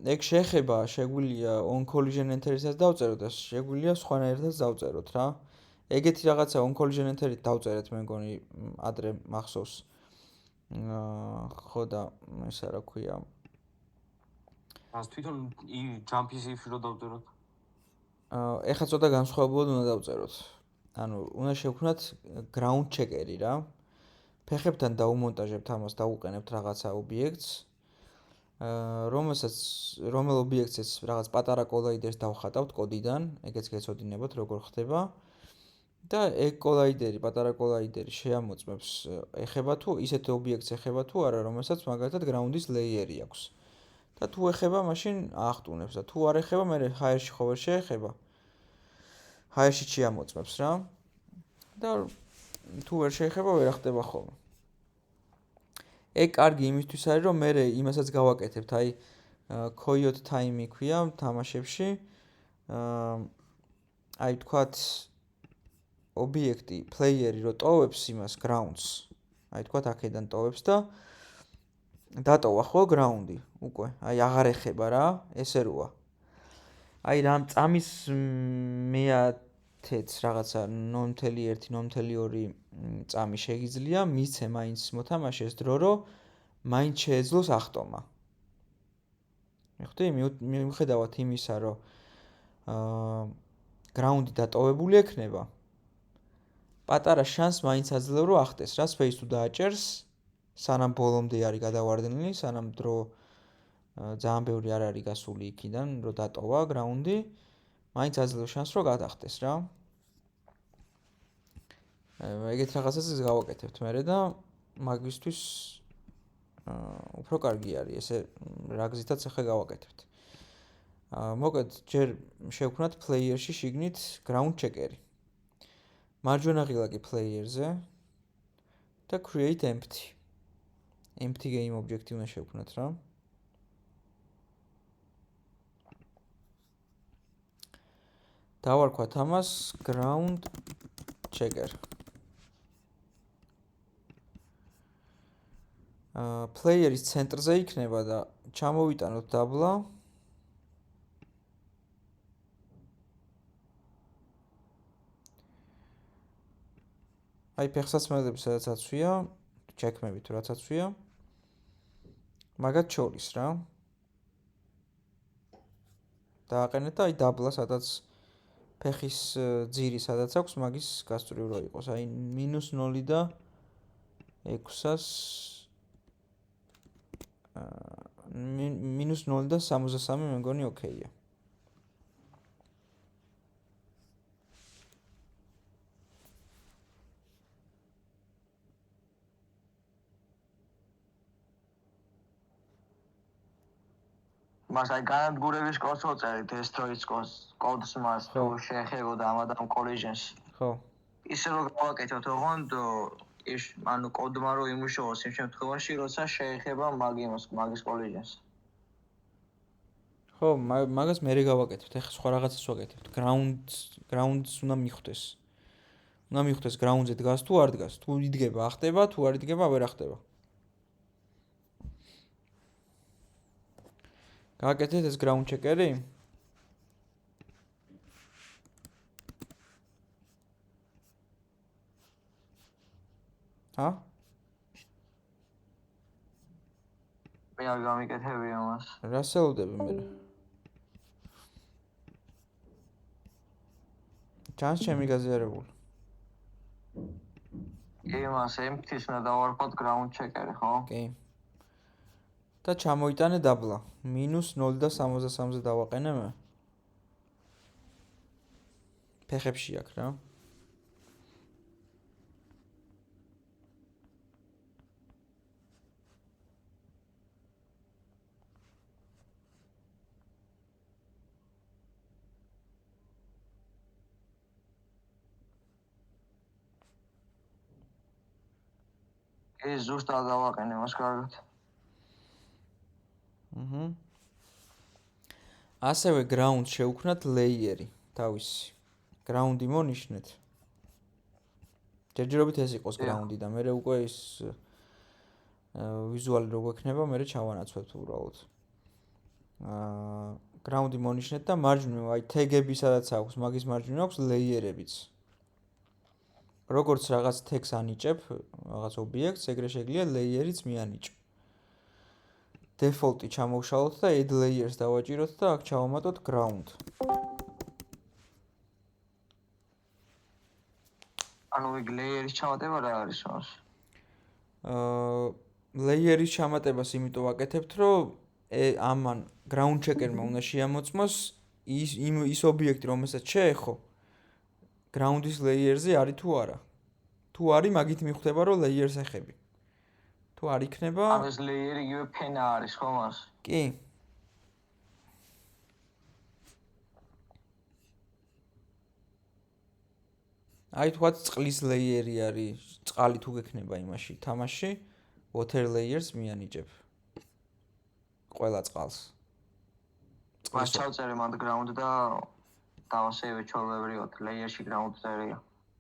Speaker 1: ეგ შეხება, შეგვიძლია on collision enter-ისაც დავწეროთ და შეგვიძლია სხვანაირადაც დავწეროთ რა. ეგეთი რაღაცა on collision enter-ით დავწერეთ, მე მგონი ადრე მახსოვს. ხო და ესა რა ქვია.
Speaker 3: ას თვითონ jump-ის if რო დავწეროთ.
Speaker 1: ეხლა ცოტა განსხვავებულად უნდა დავწეროთ. ანუ უნდა შევქმნათ ground checker-ი რა. ფეხებთან დაუმონტაჟებთ ამას, დაუყენებთ რაღაცა ობიექტს. რომელ ობიექტს რაღაც პატარა კოლაიდერს დავხატავთ კოდიდან, ეგეც გეცოდინებოთ როგორ ხდება. და ეგ კოლაიდერი, პატარა კოლაიდერი შეამოწმებს ეხება თუ ისეთ ობიექტს ეხება თუ არა, რომელსაც მაგალითად ground-ის layer-ი აქვს. და თუ ეხება, მაშინ აახტუნებს და თუ არ ეხება, მე hire-ში ხო ვერ შეეხება. hire-ში შეამოწმებს რა. და თუ ვერ შეეხება, ვერ ახტება ხოლმე. ეგ კარგი იმისთვის არის, რომ მე იმასაც გავაკეთებთ, აი coyote time ქვია თამაშებში. აი თქვათ ობიექტი, player-ი რო ტოვებს იმას grounds. აი თქვათ აქედან ტოვებს და დატოვა ხო ground-ი უკვე. აი აღარ ეხება რა, ესე როა. აი რამ წამის მეათეც რაღაცა 0.1, 0.2 წამი შეგიძლია, მიცე მაინც მოთამაშეს დრო, რომ მაინც შეეძლოს ახტომა. მიხდი, მიუხედავად იმისა, რომ ground-ი დატოვებული ექნება, პატარა შანსს მაინც აძლევ, რომ ახტეს რა, space თუ დააჭერს, სანამ ბოლომდე არის გადავარდნილი, სანამ დრო ძალიან ბევრი არ არის გასული იქიდან, რომ დატოვა ground-ი, მაინც აძლევ შანსს, რომ გადახტეს რა. ეგეთ რაღაცას გავაკეთებთ მერე და მაგისთვის უფრო კარგი არის ესე რა გზითაც ახლა გავაკეთებთ. მოკლედ ჯერ შევქმნათ player-ში შიგნით ground checker-ი. მარჯვენა ღილაკი player-ზე და create empty. empty game object-ი უნდა შევქმნათ რა. დავარქვათ ამას ground checker. player-ის ცენტრზე იქნება და ჩამოვიტანოთ დაბლა. აი ფეხსაცმელები სადაც აცვია, ჩექმები თუ რაც აცვია. მაგათ შორის რა. დააყენეთ და აი დაბლა სადაც ფეხის ძირი სადაც აქვს, მაგის გასწვრივ რო იყოს. აი -0 და 600 -0 და 63 მე მგონი ოკეია.
Speaker 2: მას აი განადგურების კოდს ვწერით ეს დროის კოდს მას თუ შეეხებოდა ამ collisions.
Speaker 1: ხო.
Speaker 2: ისე რომ გავაკეთოთ ოღონდ ანუ კოდმა რო იმუშაოს იმ შემთხვევაში, როცა შეეხება მაგის collisions.
Speaker 1: ხო, მაგას მე გავაკეთებთ. ეხლა სხვა რაღაცას ვაკეთებთ. grounds უნდა მიხვდეს. უნდა მიხვდეს ground-ზე დგას თუ არ დგას. თუ იდგება, ახტება, თუ არ იდგება, ვერ ახტება. გააკეთეთ ეს ground checker-ი? ჰა?
Speaker 2: მე არ გამიკეთებია მას.
Speaker 1: რას ელოდები მე? ჩანს ჩემი გაზიარებული.
Speaker 2: იმას empty-ს უნდა დავარქვათ ground checker-ი, ხო?
Speaker 1: კი. და ჩამოიტანე დაბლა. -0 და 63-ზე დავაყენე მე. ფეხებში აქ რა.
Speaker 2: ეს ზუსტად დავაყენე მას კარგად.
Speaker 1: ასევე ground შევქმნათ layer-ი თავისი. ground-ი მონიშნეთ. ჯერჯერობით ეს იყოს ground-ი და მე უკვე ის ვიზუალი რო გვექნება, მე ჩავანაცვლებ უბრალოდ. ground-ი მონიშნეთ და მარჯვნივ აი tag-ები სადაც აქვს, მაგის მარჯვნივ აქვს layer-ებიც. როგორც რაღაც text ანიჭებ, რაღაც ობიექტს, ეგრე შეგვიძლია layer-იც მიანიჭო. default-ი ჩამოვშალოთ და add layers დავაჭიროთ და აქ ჩავამატოთ ground.
Speaker 2: მოიგ ლეიერის ჩამატება რა არის მას?
Speaker 1: ლეიერის ჩამატებას იმიტომ ვაკეთებთ, რომ ამან ground checker-მა უნდა შეამოწმოს ის ობიექტი, რომელსაც შეეხო ground-ის layer-ზე არის თუ არა. თუ არის, მაგით მიხვდება, რომ layer-ს ეხები. თუ არ იქნება,
Speaker 2: ანუ ეს ლეიერი იგივე ფენა არის ხო მას?
Speaker 1: კი. აი თქვათ წყლის ლეიერი არის, წყალი თუ გექნება იმაში თამაში, water layers მიანიჭებ. ყველა წყალს.
Speaker 2: მას ჩავწერე მანდ ground და დავასევე ჩვეულებრივად ლეიერში ground წერია.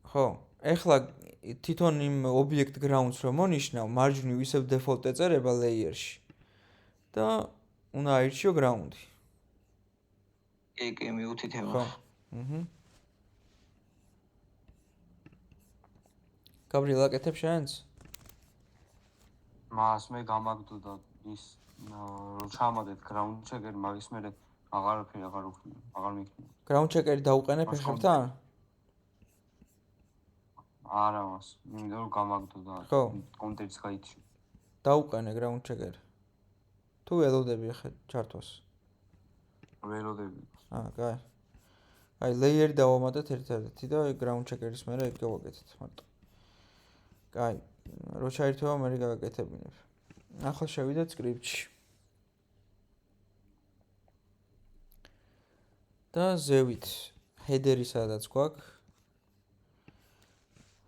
Speaker 1: ხო, ეხლა თვითონ იმ ობიექტ grounds რომ მონიშნავ, მარჯვნივ ისევ default ეწერება layer-ში. და უნდა აირჩიო ground-ი.
Speaker 2: კი, მიუთითებ.
Speaker 1: ხო. გაბრიელ აკეთებ შენს?
Speaker 3: მას მე გამაგდოდა ის რომ ჩამოდეთ ground checker-ი, მაგის მერე აღარ მიქნება.
Speaker 1: ground checker-ი დაუყენე ფეხებთან?
Speaker 3: არა მას, იმიტომ რომ გამაგდოდა.
Speaker 1: ხო.
Speaker 3: კონტექსტს გაიჩი.
Speaker 1: დაუყენე ground checker-ი. თუ ველოდები ახლა ჩართვას.
Speaker 3: ველოდები.
Speaker 1: კაი. აი layer-ი დავამატეთ ერთ-ერთი და ground checker-ის მერე ეგ გავაკეთეთ მარტო. კაი, რო ჩაირთვება მე გავაკეთებინებ. ახლა შევიდეთ script-ში. და ზევით header-ი სადაც გვაქვს.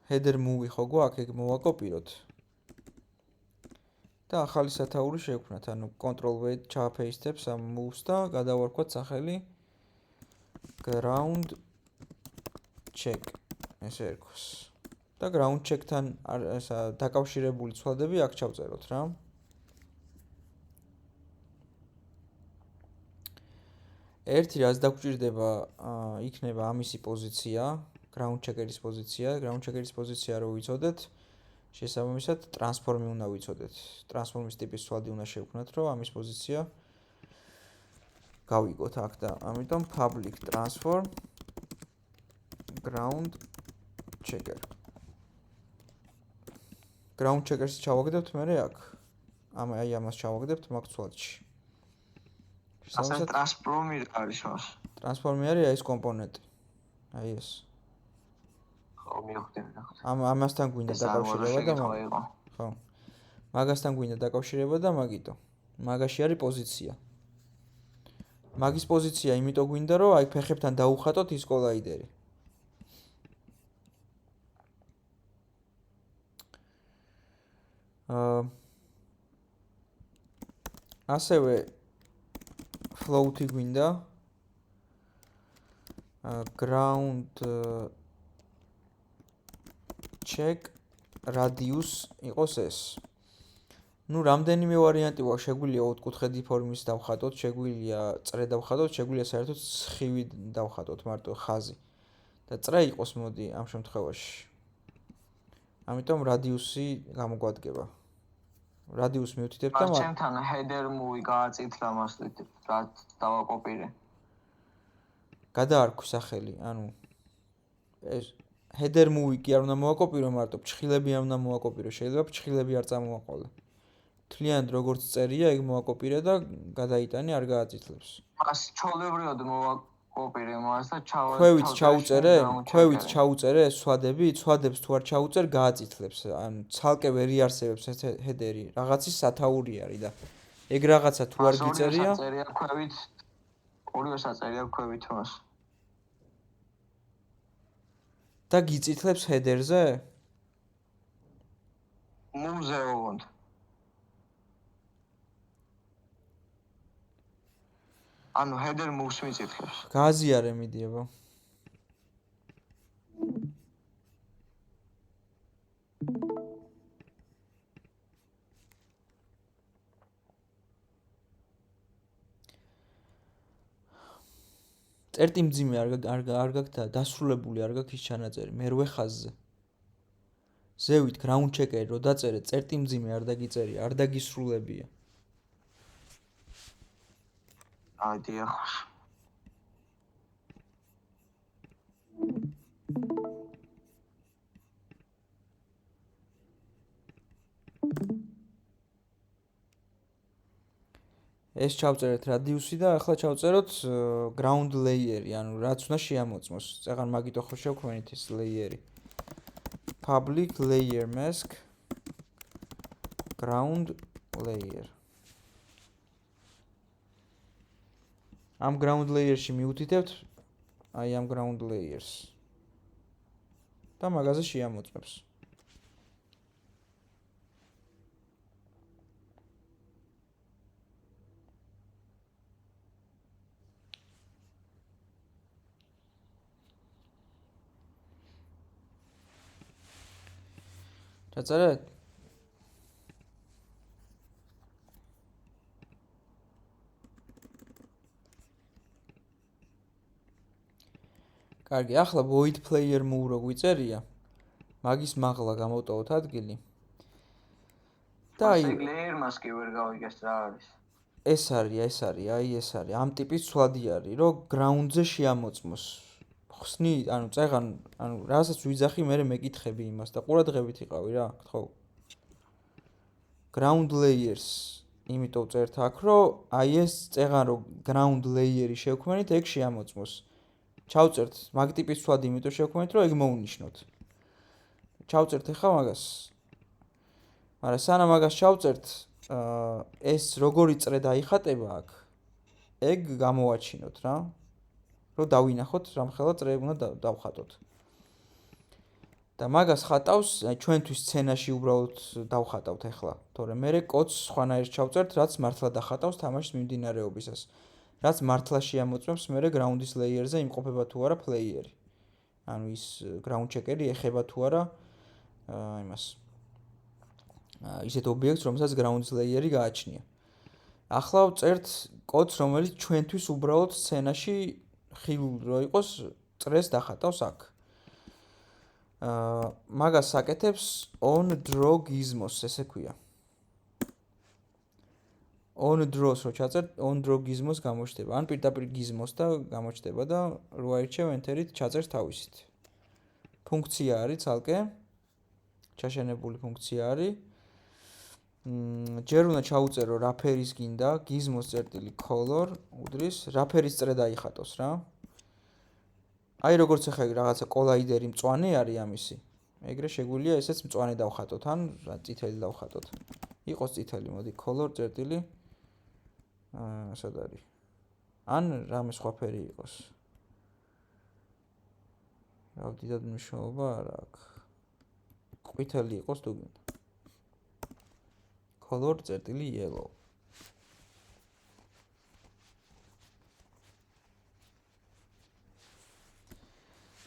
Speaker 1: header move ხო გვაქვს, ეგ მოვაკოპიროთ. და ახალი სათაური შევქმნათ, ანუ control-v ჩააფეისტებს ამ moves და გადავარქვათ სახელი ground check. ესე ერქოს. და ground check-თან ესა დაკავშირებული ცვლადები აქ ჩავწეროთ რა. ერთი რაც დაგვჭირდება, იქნება ამისი პოზიცია, ground checker-ის პოზიცია. ground checker-ის პოზიცია რო ვიცოდეთ, შესაბამისად transform-ი უნდა ვიცოდეთ. transform-ის ტიპის ცვლადი უნდა შევქმნათ, რომ ამის პოზიცია გავიგოთ აქ და ამიტომ public transform ground checker. ground checker-ს ჩავაგდებთ მე აქ. აი ამას ჩავაგდებთ მაგ ცვლადში.
Speaker 2: ასე transform-ი არის მას.
Speaker 1: transform-ი არის აი ეს კომპონენტი. აი ეს.
Speaker 2: ხო, მივხვდები რა.
Speaker 1: ამასთან გვინდა დაკავშირება და ხო. მაგასთან გვინდა დაკავშირება და მაგიტო. მაგაში არის პოზიცია. მაგის პოზიცია იმიტომ გვინდა, რომ აი ფეხებთან დაუხატოთ ის კოლაიდერი. ასევე float-ი გვინდა. ground check radius იყოს ეს. ნუ რამდენიმე ვარიანტი ვაქვს, შეგვიძლია ოთხკუთხედი ფორმის დავხატოთ, შეგვიძლია წრე დავხატოთ, შეგვიძლია საერთოდ სხივი დავხატოთ, მარტო ხაზი. და წრე იყოს მოდი ამ შემთხვევაში. ამიტომ radius-ი გამოგვადგება. radius მიუთითებ და
Speaker 2: ჩემთან header move გააწითლა მას რაც დავაკოპირე.
Speaker 1: გადაარქვი სახელი, ანუ ეს header move კი არ უნდა მოვაკოპირო მარტო, ფრჩხილები არ უნდა მოვაკოპირო, შეიძლება ფრჩხილები არ წამოვაყოლე. თლიანად როგორც წერია, ეგ მოვაკოპირე და გადაიტანე, არ გააწითლებს.
Speaker 2: მას ჩოლებრივად მოვაკოპირე მას და
Speaker 1: ქვევით ჩაუწერე სვადები, სვადებს თუ არ ჩაუწერ, გააწითლებს. ანუ ცალკე ვერ იარსებებს ეს header-ი, რაღაცის სათაური არის და ეგ რაღაცა თუ არ გიწერია,
Speaker 2: წერია ქვევით, ორივე საწერია ქვევით მას.
Speaker 1: და გიწითლებს header-ზე?
Speaker 2: move-ზე ოღონდ. ანუ header moves მიწითლებს.
Speaker 1: გააზიარე მიდიება. წერტი მძიმე არ გაქვს და დასრულებული არ გაქვს ის ჩანაწერი მერვე ხაზზე. ზევით ground checker-ი რო დაწერე, წერტი მძიმე არ დაგიწერია, არ დაგისრულებია.
Speaker 2: აი დიახ.
Speaker 1: ეს ჩავწერეთ radius-ი და ახლა ჩავწეროთ ground layer-ი, ანუ რაც უნდა შეამოწმოს. წეგან მაგითო ხო შევქმნით ეს layer-ი. Public layer mask ground layer. ამ ground layer-ში მიუთითებთ აი ამ ground layers. და მაგაზე შეამოწმებს. ჩაწერეთ? კარგი, ახლა void player move რო გვიწერია, მაგის მაღლა გამოვტოვოთ ადგილი. და აი
Speaker 2: layer mask-ი ვერ გავიგეს რა არის.
Speaker 1: ეს არის. ამ ტიპის ცვლადი არის, რომ ground-ზე შეამოწმოს. ხსნი, ანუ წეგან, ანუ რასაც ვიძახი, მე მეკითხები იმას და ყურადღებით იყავი რა, ხო? Ground layers, იმიტომ წერთ აქ, რომ აი ეს წეგან რომ ground layer-ი შევქმნით, ეგ შეამოწმოს. ჩავწერთ მაგ ტიპის ცვლადი, იმიტომ შევქმნით, რომ ეგ მოვნიშნოთ. ჩავწერთ ახლა მაგას. მაგრამ სანამ მაგას ჩავწერთ, ეს როგორი წრე დაიხატება აქ, ეგ გამოვაჩინოთ რა. რომ დავინახოთ, რამხელა წრე უნდა დავხატოთ. და მაგას ხატავს, ჩვენთვის სცენაში უბრალოდ დავხატავთ ახლა, თორემ მე კოდს სხვანაირად ჩავწერთ, რაც მართლა დახატავს თამაშის მიმდინარეობისას. რაც მართლა შეამოწმებს მე ground-ის layer-ზე იმყოფება თუ არა player-ი. ანუ ის ground checker-ი ეხება თუ არა იმას. ისეთ ობიექტს, რომელსაც ground-ის layer-ი გააჩნია. ახლა ვწერთ კოდს, რომელიც ჩვენთვის უბრალოდ სცენაში ხილულ რო იყოს, წრეს დახატავს აქ. მაგას აკეთებს on draw gizmos, ესე ქვია. on draw-ს რო ჩაწერთ, on draw gizmos გამოჩნდება. ან პირდაპირ gizmos და გამოჩნდება და რო აირჩევ enter-ით ჩაწერს თავისით. ფუნქცია არის ცალკე. ჩაშენებული ფუნქცია არის. ჯერ უნდა ჩაუწერო რა ფერის გინდა, gizmos.color უდრის რა ფერის წრე დაიხატოს რა. აი როგორც ახლა რაღაცა კოლაიდერი მწვანე არის ამისი. ეგრე შეგვიძლია ესეც მწვანე დავხატოთ, ან წითელი დავხატოთ. იყოს წითელი, მოდი color წერტილი სად არის? ან რამე სხვა ფერი იყოს. რა დიდად მნიშვნელობა არ აქვს. ყვითელი იყოს თუ გინდა. color წერტილი yellow.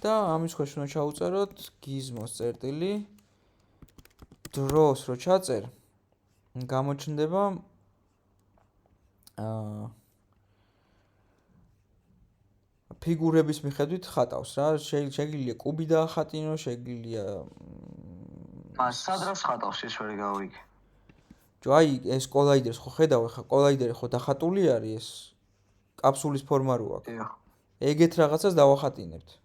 Speaker 1: და ამის ქვეშ უნდა ჩაუწეროთ gizmos წერტილი draw-ს რო ჩაწერ გამოჩნდება ფიგურების მიხედვით ხატავს რა, შეგიძლია კუბი დაახატინო, შეგიძლია
Speaker 2: სადროს ხატავს ის ვერ გავიგე.
Speaker 1: აი ეს კოლაიდერს ხო ხედავ, ხა კოლაიდერი ხო დახატული არის ეს კაფსულის ფორმა რო აქვს. ეგეთ რაღაცას დავახატინებთ.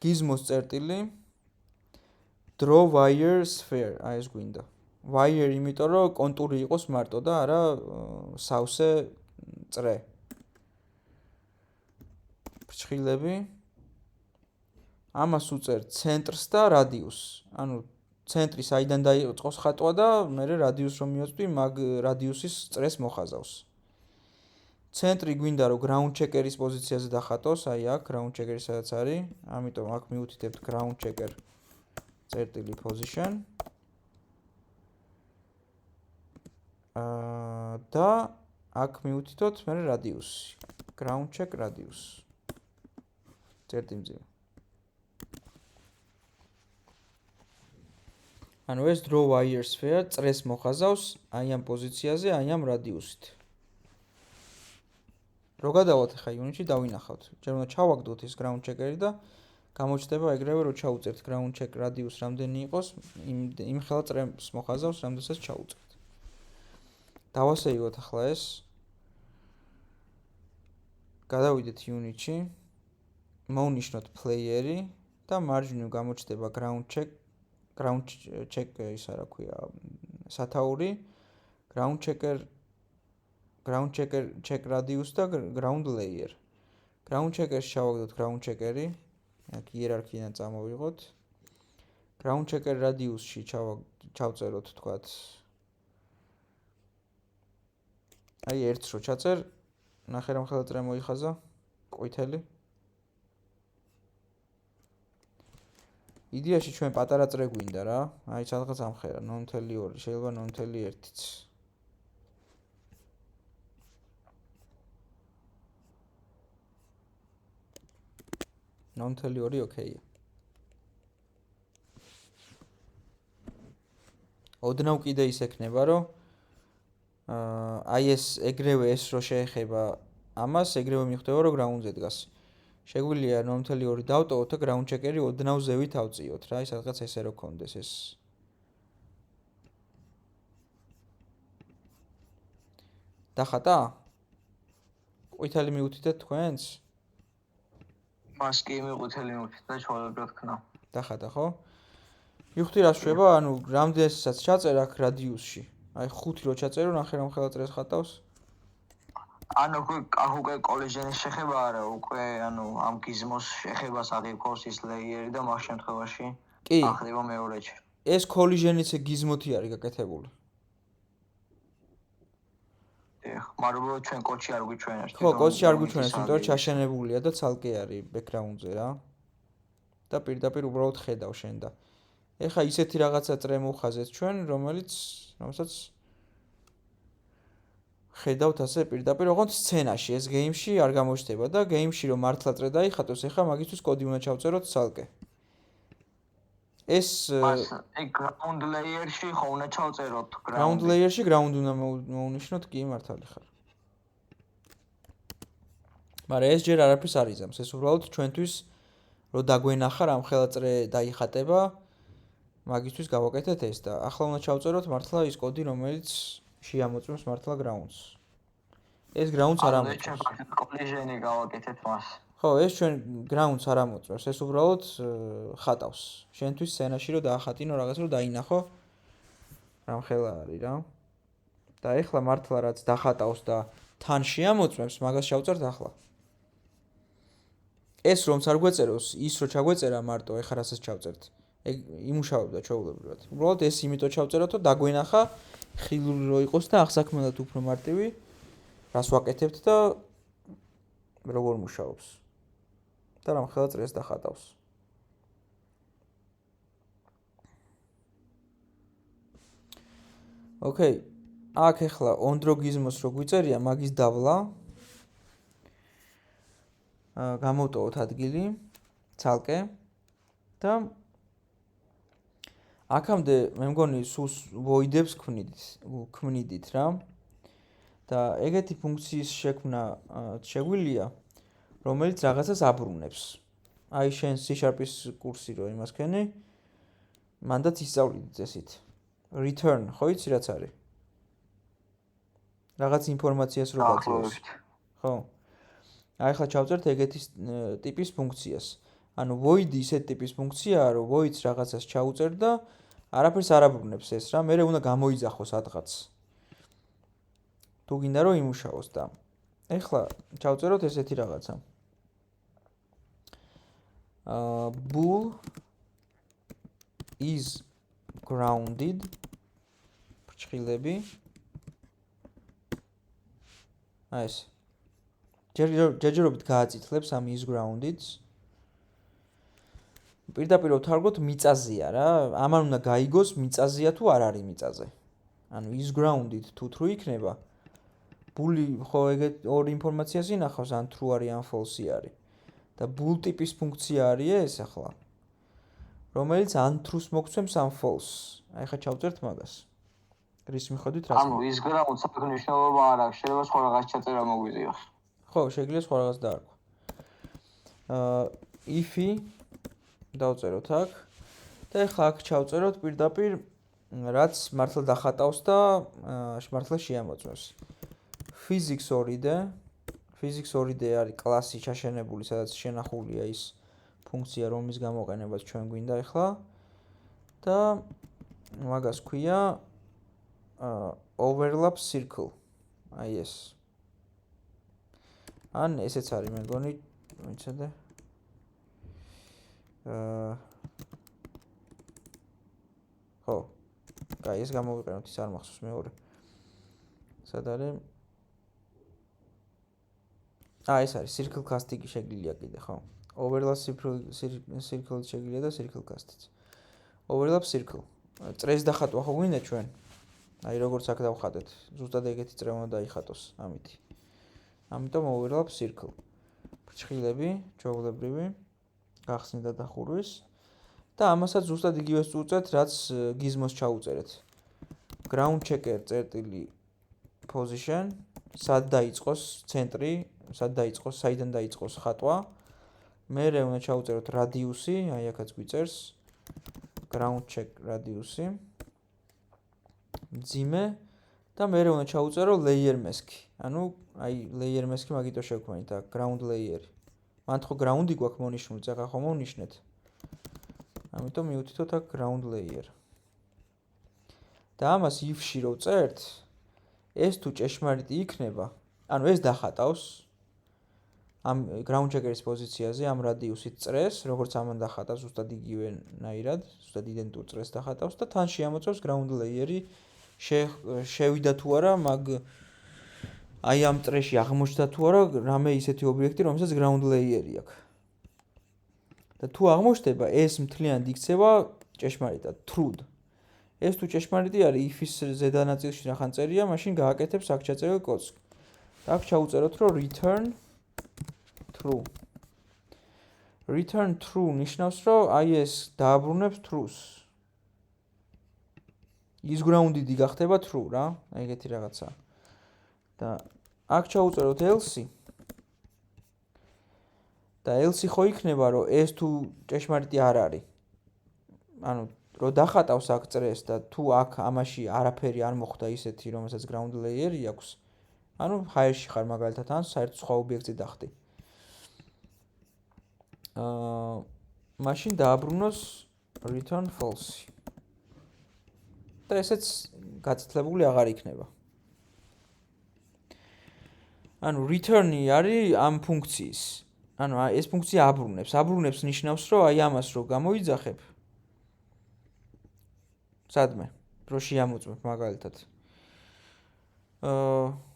Speaker 1: gizmos წერტილი draw wire sphere, აი ეს გვინდა. wire იმიტომ რომ კონტური იყოს მარტო და არა სავსე წრე. ფრჩხილები. ამას უწერ ცენტრს და radius. ანუ ცენტრი საიდან დაიწყოს ხატვა და მე radius რომ მიოწვი, მაგ radius-ის წრეს მოხაზავს. ცენტრი გვინდა რომ ground checker-ის პოზიციაზე დახატოს, აი აქ ground checker-ი სადაც არის, ამიტომ აქ მიუთითებთ ground checker წერტილი position. და აქ მიუთითოთ მე radius-ი. ground check radius. წერტილზე. ანუ ეს draw wire sphere წრეს მოხაზავს აი ამ პოზიციაზე, აი ამ radius-ით. რო გადავალთ ახლა unit-ში დავინახავთ. ჯერ უნდა ჩავაგდოთ ეს ground checker-ი და გამოჩნდება ეგრევე რომ ჩაუწერთ ground check radius რამდენი იყოს, იმ ხელა წრეს მოხაზავს, რამდენსაც ჩაუწერთ. დავასეივოთ ახლა ეს. გადავიდეთ unit-ში. მოვნიშნოთ player-ი და მარჯვნივ გამოჩნდება ground check ground check ის რა ქვია სათაური ground checker check radius და ground layer ground checker-ს შევაგდოთ ground checker-ი აქ იერარქიიდან წამოვიღოთ ground checker radius-ში ჩავწეროთ თქვათ აი ერთს რო ჩაწერ ნახე რომ ხელაწრე მოიხაზა ყვითელი იდეაში ჩვენ პატარა წრე გვინდა რა აი სადღაც ამხერა 0.2 შეიძლება 0.1-იც non-2 ოკეია. ოდნავ კიდე ის ექნება, რომ აი ეს ეგრევე ეს რო შეეხება ამას, ეგრევე მიხვდება, რომ ground-ზე დგას. შეგვიძლია 0.2 დავტოვოთ და ground checker-ი ოდნავ ზევით ავწიოთ რა, ის სადღაც ესე რო გქონდეს ეს. დახატა? ყვითელი მიუთითეთ თქვენს?
Speaker 2: მას კი მიყვითელი მივუთით და ჩავლებრად ქნა.
Speaker 1: დახატა, ხო? მივხვდი რა შვება, ანუ რამდენსაც ჩაწერ აქ რადიუსში. აი 5 რო ჩაწერო, ნახე რომ ხელაწრეს ხატავს.
Speaker 2: ანუ უკვე კოლეჟენის შეხება არა, უკვე ანუ ამ გიზმოს შეხებას აღიქვავს ის ლეიერი და მაგ შემთხვევაში ახდება მეორეჯერ.
Speaker 1: ეს კოლეჟენიც გიზმოთი არის გაკეთებული.
Speaker 2: მაგრამ ჩვენ კოდში არ გვიჩვენებს.
Speaker 1: ხო, კოდში არ გვიჩვენებს, იმიტომ რომ ჩაშენებულია და ცალკე არის ბექგრაუნდზე რა. და პირდაპირ უბრალოდ ხედავ შენ და ეხა ისეთი რაღაცა წრე მოვხაზეთ ჩვენ, რომელსაც ხედავთ ასე პირდაპირ, ოღონდ სცენაში, ეს გეიმში არ გამოჩნდება და გეიმში რომ მართლა წრე დაიხატოს, ეხა მაგისთვის კოდი უნდა ჩავწეროთ ცალკე. ეს
Speaker 2: ground layer-ში ხო უნდა ჩავწეროთ
Speaker 1: ground layer-ში ground უნდა მოვუნიშნოთ, კი მართალი ხარ. მაგრამ ეს ჯერ არაფერს არ იზამს, ეს უბრალოდ ჩვენთვის რო დაგვენახა რამ ხელაწრე დაიხატება, მაგისთვის გავაკეთეთ ეს და ახლა უნდა ჩავწეროთ მართლა ის კოდი, რომელიც შეამოწმებს მართლა ground-ს. ეს ground-ს არ ამოწმებს.
Speaker 2: კოლეჟენი გავაკეთეთ მას.
Speaker 1: ხო, ეს ჩვენ ground-ს არ ამოწმებს, ეს უბრალოდ ხატავს. შენთვის სცენაში რო დაახატინო რაღაც რო დაინახო რამ ხელა არის რა. და ეხლა მართლა რაც დახატავს და თან შეამოწმებს, მაგას შევწერთ ახლა. ეს რომც არ გვეწეროს, ის რო ჩაგვეწერა მარტო, ეხლა რასაც ჩავწერთ. ეგ იმუშავებდა ჩვეულებრივად. უბრალოდ ეს იმიტომ ჩავწეროთ, რომ დაგვენახა ხილული რო იყოს და აღსაქმნელად უფრო მარტივი, რას ვაკეთებთ და როგორ მუშაობს. და რამ ხელაწრეს დახატავს. ოკეი. აქ ეხლა on-draw-gizmos რო გვიწერია, მაგის დავლა. გამოვტოვოთ ადგილი ცალკე და აქამდე მე მგონი სულ void-ებს ქმნიდით რა. და ეგეთი ფუნქციის შექმნა შეგვიძლია, რომელიც რაღაცას აბრუნებს. აი შენ C#-ის კურსი რო იმას ქენი, მანდაც ისწავლით წესით. Return, ხო იცი რაც არის? რაღაც ინფორმაციას რო გაძლევს. ხო. აი ხა ჩავწერთ ეგეთი ტიპის ფუნქციას. ანუ void ისეთ ტიპის ფუნქციაა, რომ void-ს რაღაცას ჩაუწერ და არაფერს არ აბრუნებს ეს რა, მერე უნდა გამოიძახოს სადღაც. თუ გინდა რომ იმუშაოს და ეხლა ჩავწეროთ ესეთი რაღაცა. Bool is grounded ფრჩხილები აი ეს ჯერჯერობით გააწითლებს ამ is grounded-ს პირდაპირ ვთარგოთ მიწაზეა რა ამან უნდა გაიგოს მიწაზეა თუ არ არის მიწაზე ანუ is grounded თუ true იქნება bool ხო ეგეთ ორი ინფორმაციას ინახავს ან true არის ან false არის და bool ტიპის ფუნქცია არის ეს ახლა რომელიც ან true-ს მოგცემს ან false აი ხა ჩავწერთ მაგას რის მიხედვით რა
Speaker 2: ანუ is ground საკუთარ მნიშვნელობა არ აქვს შეიძლება სხვა რაღაც ჩაწერა მოგვიზიოს
Speaker 1: ხო შეიძლება სხვა რაღაც დაარქვა if-ი დავწეროთ აქ და ახლა აქ ჩავწეროთ პირდაპირ რაც მართლა დახატავს და მართლა შეამოწმებს physics 2D physics 2D არის კლასი ჩაშენებული სადაც შენახულია ის ფუნქცია რომლის გამოყენებაც ჩვენ გვინდა ახლა და მაგას ქვია overlap circle. აი ეს. ან ესეც არის მე მგონი, ვიცოდე. ხო. კაი, ეს გამოვიყენოთ, ის არ მახსოვს მეორე. სად არის? ეს არის circle cast-ი შეგიძლია კიდე, ხო? overlap circle შეგიძლია და circle cast-იც. overlap circle. წრეს დახატვა ხო გვინდა ჩვენ? აი როგორც აქ დავხატეთ, ზუსტად ეგეთი წრე უნდა დაიხატოს ამითი. ამიტომ overlap circle. ფრჩხილები, ჩვეულებრივი, გახსნით და დახურვის და ამასაც ზუსტად იგივეს უწევთ, რაც gizmos ჩაუწერეთ. ground checker წერტილი position, სად დაიწყოს ცენტრი, სად დაიწყოს, საიდან დაიწყოს ხატვა. მერე უნდა ჩაუწეროთ radius-ი, აი აქაც გვიწერს ground check radius-ი. მძიმე და მერე უნდა ჩაუწერო layer mask-ი. ანუ აი layer mask-ი მაგიტო შევქმნით აქ ground layer-ი. მანდ ხო ground-ი გვაქვს მონიშნული, ეხლა ხომ მოვნიშნეთ. ამიტომ მივუთითოთ აქ ground layer. და ამას if-ში რო წერთ, ეს თუ ჭეშმარიტი იქნება, ანუ ეს დახატავს ამ ground checker-ის პოზიციაზე ამ radius-ით წრეს, როგორც ამან დახატავს ზუსტად იგივენაირად, ზუსტად იდენტურ წრეს დახატავს და თან შეამოწევს ground layer-ი შევიდა თუ არა მაგ აი ამ წრეში აღმოჩნდა თუ არა რამე ისეთი ობიექტი, რომელსაც ground layer-ი აქვს. და თუ აღმოჩნდება, ეს მთლიანად იქცევა ჭეშმარიტად, true. ეს თუ ჭეშმარიტი არის, if-ის ზედა ნაწილში რახან წერია, მაშინ გააკეთებს აქ ჩაწერილ კოდს. და აქ ჩაუწეროთ, რომ return true. return true ნიშნავს, რომ აი ეს დააბრუნებს true-ს. is grounded-ი გახდება true რა, ეგეთი რაღაცა. და აქ ჩაუწეროთ else-ი. და else-ი ხო იქნება, რომ ეს თუ ჭეშმარიტი არ არის. ანუ რო დახატავს აქ წრეს და თუ აქ ამაში არაფერი არ მოხდა ისეთი, რომელსაც ground layer-ი აქვს. ანუ hire-ში ხარ მაგალითად, ან საერთოდ სხვა ობიექტზე დახტი. მაშინ დააბრუნოს return false. და ესეც გაწითლებული აღარ იქნება. ანუ return-ი არის ამ ფუნქციის. ანუ ეს ფუნქცია აბრუნებს. აბრუნებს ნიშნავს, რომ აი ამას რო გამოიძახებ. სადმე, რო შეამოწმებ მაგალითად.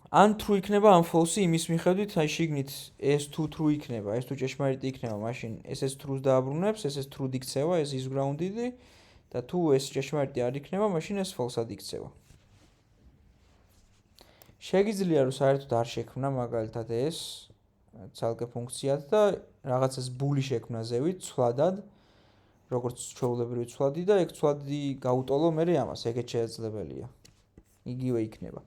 Speaker 1: ან true იქნება, ან false-ი იმის მიხედვით, აი შიგნით ეს თუ true იქნება, ეს თუ ჭეშმარიტი იქნება, მაშინ ესეც true-ს დააბრუნებს, ესეც true იქცევა, ეს is grounded-ი და თუ ეს ჭეშმარიტი არ იქნება, მაშინ ეს false-ად იქცევა. შეგიძლია რომ საერთოდ არ შექმნა მაგალითად ეს ცალკე ფუნქციად და რაღაცას ბული შექმნა ზევით ცვლადად, როგორც ჩვეულებრივი ცვლადი და ეგ ცვლადი გაუტოლო მერე ამას, ეგეც შეეძლებელია. იგივე იქნება.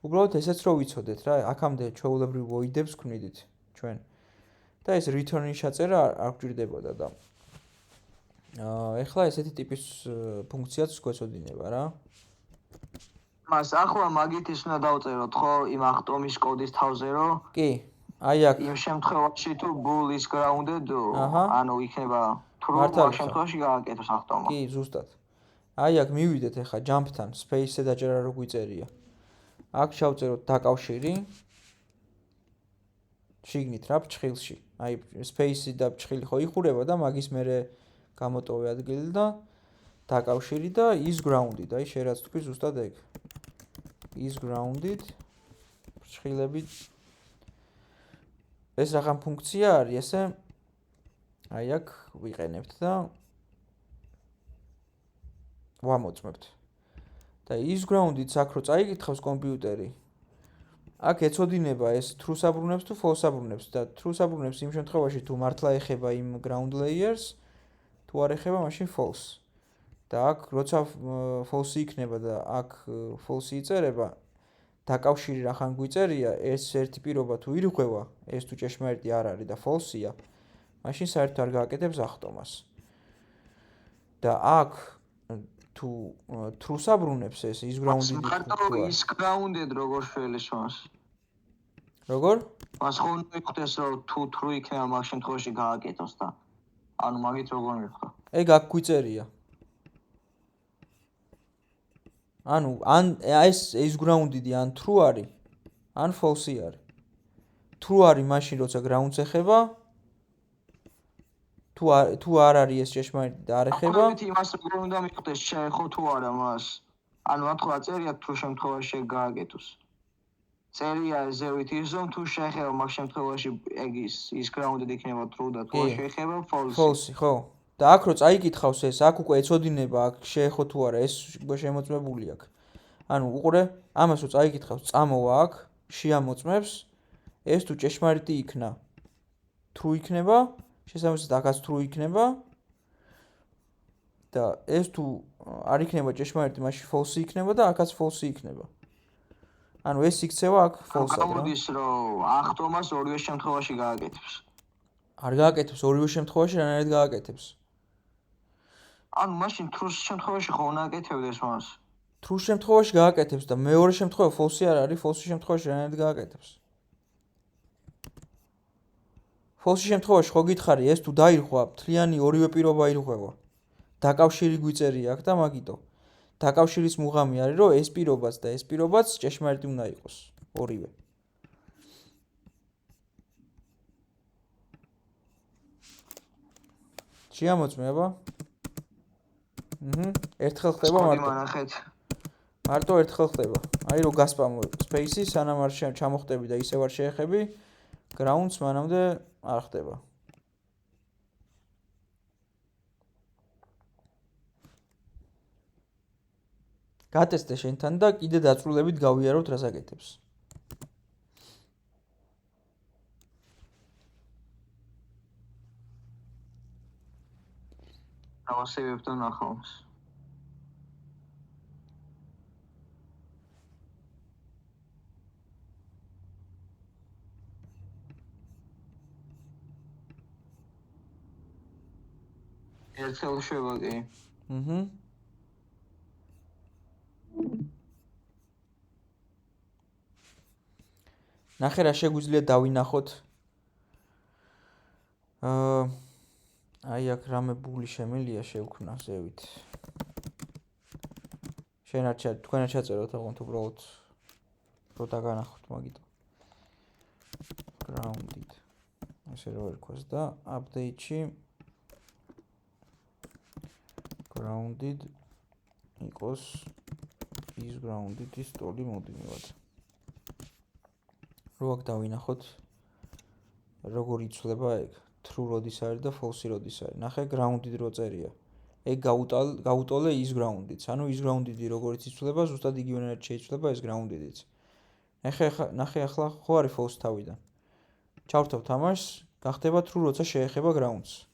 Speaker 1: უბრალოდ ესეც რო ვიცოდეთ რა, აქამდე ჩვეულებრივ void-ებს ქმნიდით ჩვენ. და ეს return-ი ჩაწერა არ გვჭირდებოდა და ეხლა ესეთი ტიპის ფუნქციაც გვეცოდინება რა.
Speaker 2: მას ახლა მაგით ის უნდა დავწეროთ ხო იმ ახტომის კოდის თავზე რომ
Speaker 1: კი, აი აქ
Speaker 2: იმ შემთხვევაში თუ bool is grounded, ანუ იქნება true, ამ შემთხვევაში გააკეთოს ახტომა.
Speaker 1: კი, ზუსტად. აი აქ მივიდეთ ახლა jump-თან, space-ზე დაჭერა რო გვიწერია. აქ ჩავწეროთ დაკავშირი. შიგნით რა ფრჩხილში. აი space-ი და ფრჩხილი ხო იხურება და მაგის მერე გამოტოვე ადგილი და დაკავშირი და is grounded. აი შეიძლება თქვი ზუსტად ეგ. is grounded ფრჩხილები ეს რახან ფუნქცია არის, ესე აი აქ ვიყენებთ და ვამოწმებთ. და is grounded-ს აქ რო წაიკითხავს კომპიუტერი, აქ ეცოდინება ეს true-ს აბრუნებს თუ false-ს აბრუნებს და true-ს აბრუნებს იმ შემთხვევაში თუ მართლა ეხება იმ ground layers, თუ არ ეხება, მაშინ false. და აქ როცა false იქნება და აქ false იწერება, დაკავშირი რახან გვიწერია, ეს ერთი პირობა თუ ირღვევა, ეს თუ ჭეშმარიტი არ არის და false-ია, მაშინ საერთოდ არ გააკეთებს ახტომას. და აქ თუ true-ს აბრუნებს ეს is grounded
Speaker 2: მარტო is grounded როგორ შეელესვას.
Speaker 1: როგორ?
Speaker 2: მას ხო უნდა იხდეს რომ თუ true იქნება მაგ შემთხვევაში გააკეთოს და ანუ მაგით როგორ მიხდა.
Speaker 1: ეგ აქ გვიწერია. ანუ ან ეს ground-ი ან true არის, ან false არის. True არის მაშინ როცა ground-ს ეხება. თუ არ არის ეს ჭეშმარიტი და არ ეხება.
Speaker 2: ახლა იმას როგორ უნდა მივხვდეს შეეხო თუ არა მას. ანუ ათქვა წერია თუ შემთხვევაში გააკეთოს. წერია ზევით ის რომ თუ შეეხება მაგ შემთხვევაში ეგ ის ground-ი იქნება true და თუ არ შეეხება false.
Speaker 1: False, ხო. და აქ რო წაიკითხავს ეს, აქ უკვე ეცოდინება აქ შეეხო თუ არა, ეს შემოწმებული აქ. ანუ უყურე, ამას რო წაიკითხავს, წამოვა აქ, შეამოწმებს, ეს თუ ჭეშმარიტი იქნა, true იქნება, შესაბამისად აქაც true იქნება. და ეს თუ არ იქნება ჭეშმარიტი, მაშინ false იქნება და აქაც false იქნება. ანუ ეს იქცევა აქ false-ად რა.
Speaker 2: გამოდის რომ ახტომას ორივე შემთხვევაში გააკეთებს.
Speaker 1: არ გააკეთებს ორივე შემთხვევაში, რანაირად გააკეთებს.
Speaker 2: ანუ მაშინ true შემთხვევაში ხო უნდა აკეთებდეს მას.
Speaker 1: True შემთხვევაში გააკეთებს და მეორე შემთხვევა false არ არის, false შემთხვევაში რანაირად გააკეთებს. False შემთხვევაში ხო გითხარი, ეს თუ დაირღვა, მთლიანი ორივე პირობა ირღვევა. დაკავშირი გვიწერია აქ და მაგიტო. დაკავშირის მუღამი არის, რომ ეს პირობაც და ეს პირობაც ჭეშმარიტი უნდა იყოს, ორივე. შეამოწმე აბა? ერთხელ ხდება მარტო. მარტო ერთხელ ხდება. აი რო გასპამო space-ი, სანამ არ ჩამოხტები და ისევ არ შეეხები, ground-ს მანამდე არ ხდება. გატესტე შენთან და კიდე დაწვრილებით გავიარო რას აკეთებს.
Speaker 2: ავასებებ და ნახავს. ერთხელ შვება კი.
Speaker 1: ნახე რა შეგვიძლია დავინახოთ. აი აქ რამე ბული შემილია შევქნა ზევით. თქვენ არ ჩაწეროთ აღონ თუ უბრალოდ რო დაგანახოთ მაგიტო. grounded. ესე რო ერქვას და update-ში grounded იყოს is grounded-ის ტოლი მოდივად. რო აქ დავინახოთ როგორ იცვლება ეგ true როდის არის და false როდის არის. ნახე grounded რო წერია. ეგ გაუტოლე is grounded-იც. ანუ is grounded-ი როგორც იცვლება, ზუსტად იგივენად შეიცვლება ეს grounded-იც. ნახე ახლა ხო არის false თავიდან. ჩავრთავ თამაშს, გახდება true როცა შეეხება ground-ს.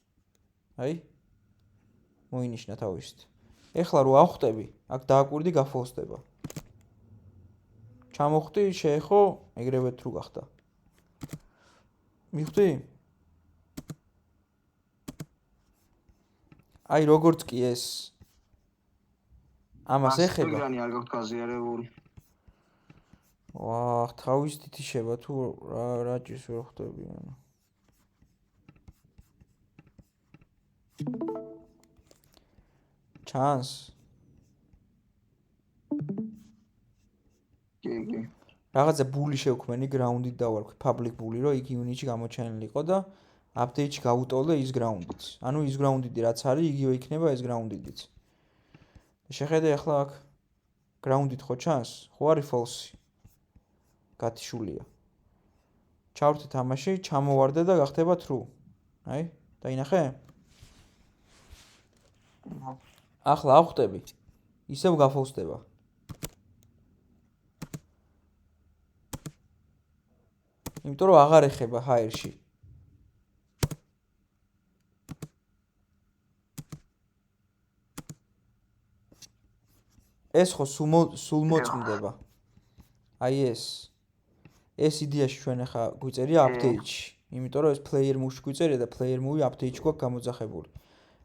Speaker 1: აი მოინიშნა თავისით. ეხლა რო ავხტები, აქ დააკვირდი გაფოლსდება. ჩამოხტი, შეეხო, ეგრევე true გახდა. მიხვდი? აი როგორც კი ეს ამას ეხება.
Speaker 2: ასტრიანი არ გაქვთ გაზიარებული.
Speaker 1: ვაჰ, თავის თითიშება თუ რა ჭირს ვერ ხვდები ანუ. ჩანს.
Speaker 2: კი.
Speaker 1: რაღაცა ბული შევქმენი ground-ით დავარქვი, public ბული, რომ იქ unit-ში გამოჩენილი იყო და update-ში გავუტოლე is ground-ით. ანუ is ground-ით რაც არის, იგივე იქნება ეს ground-ით. შეხედე ახლა აქ ground-ით ხო ჩანს? ხო არის false. გათიშულია. ჩავრთე თამაში, ჩამოვარდე და გახდება true. აი, დაინახე? ახლა ავხტები. ისევ გაფოლსდება. იმიტომ რომ აღარ ეხება hire-ში. ეს ხო სულ მოწმდება. აი ეს იდეაში ჩვენ ახლა გვიწერია update-ში. იმიტომ რომ ეს player move-ში გვიწერია და player move-ი update-ში გვაქვს გამოძახებული.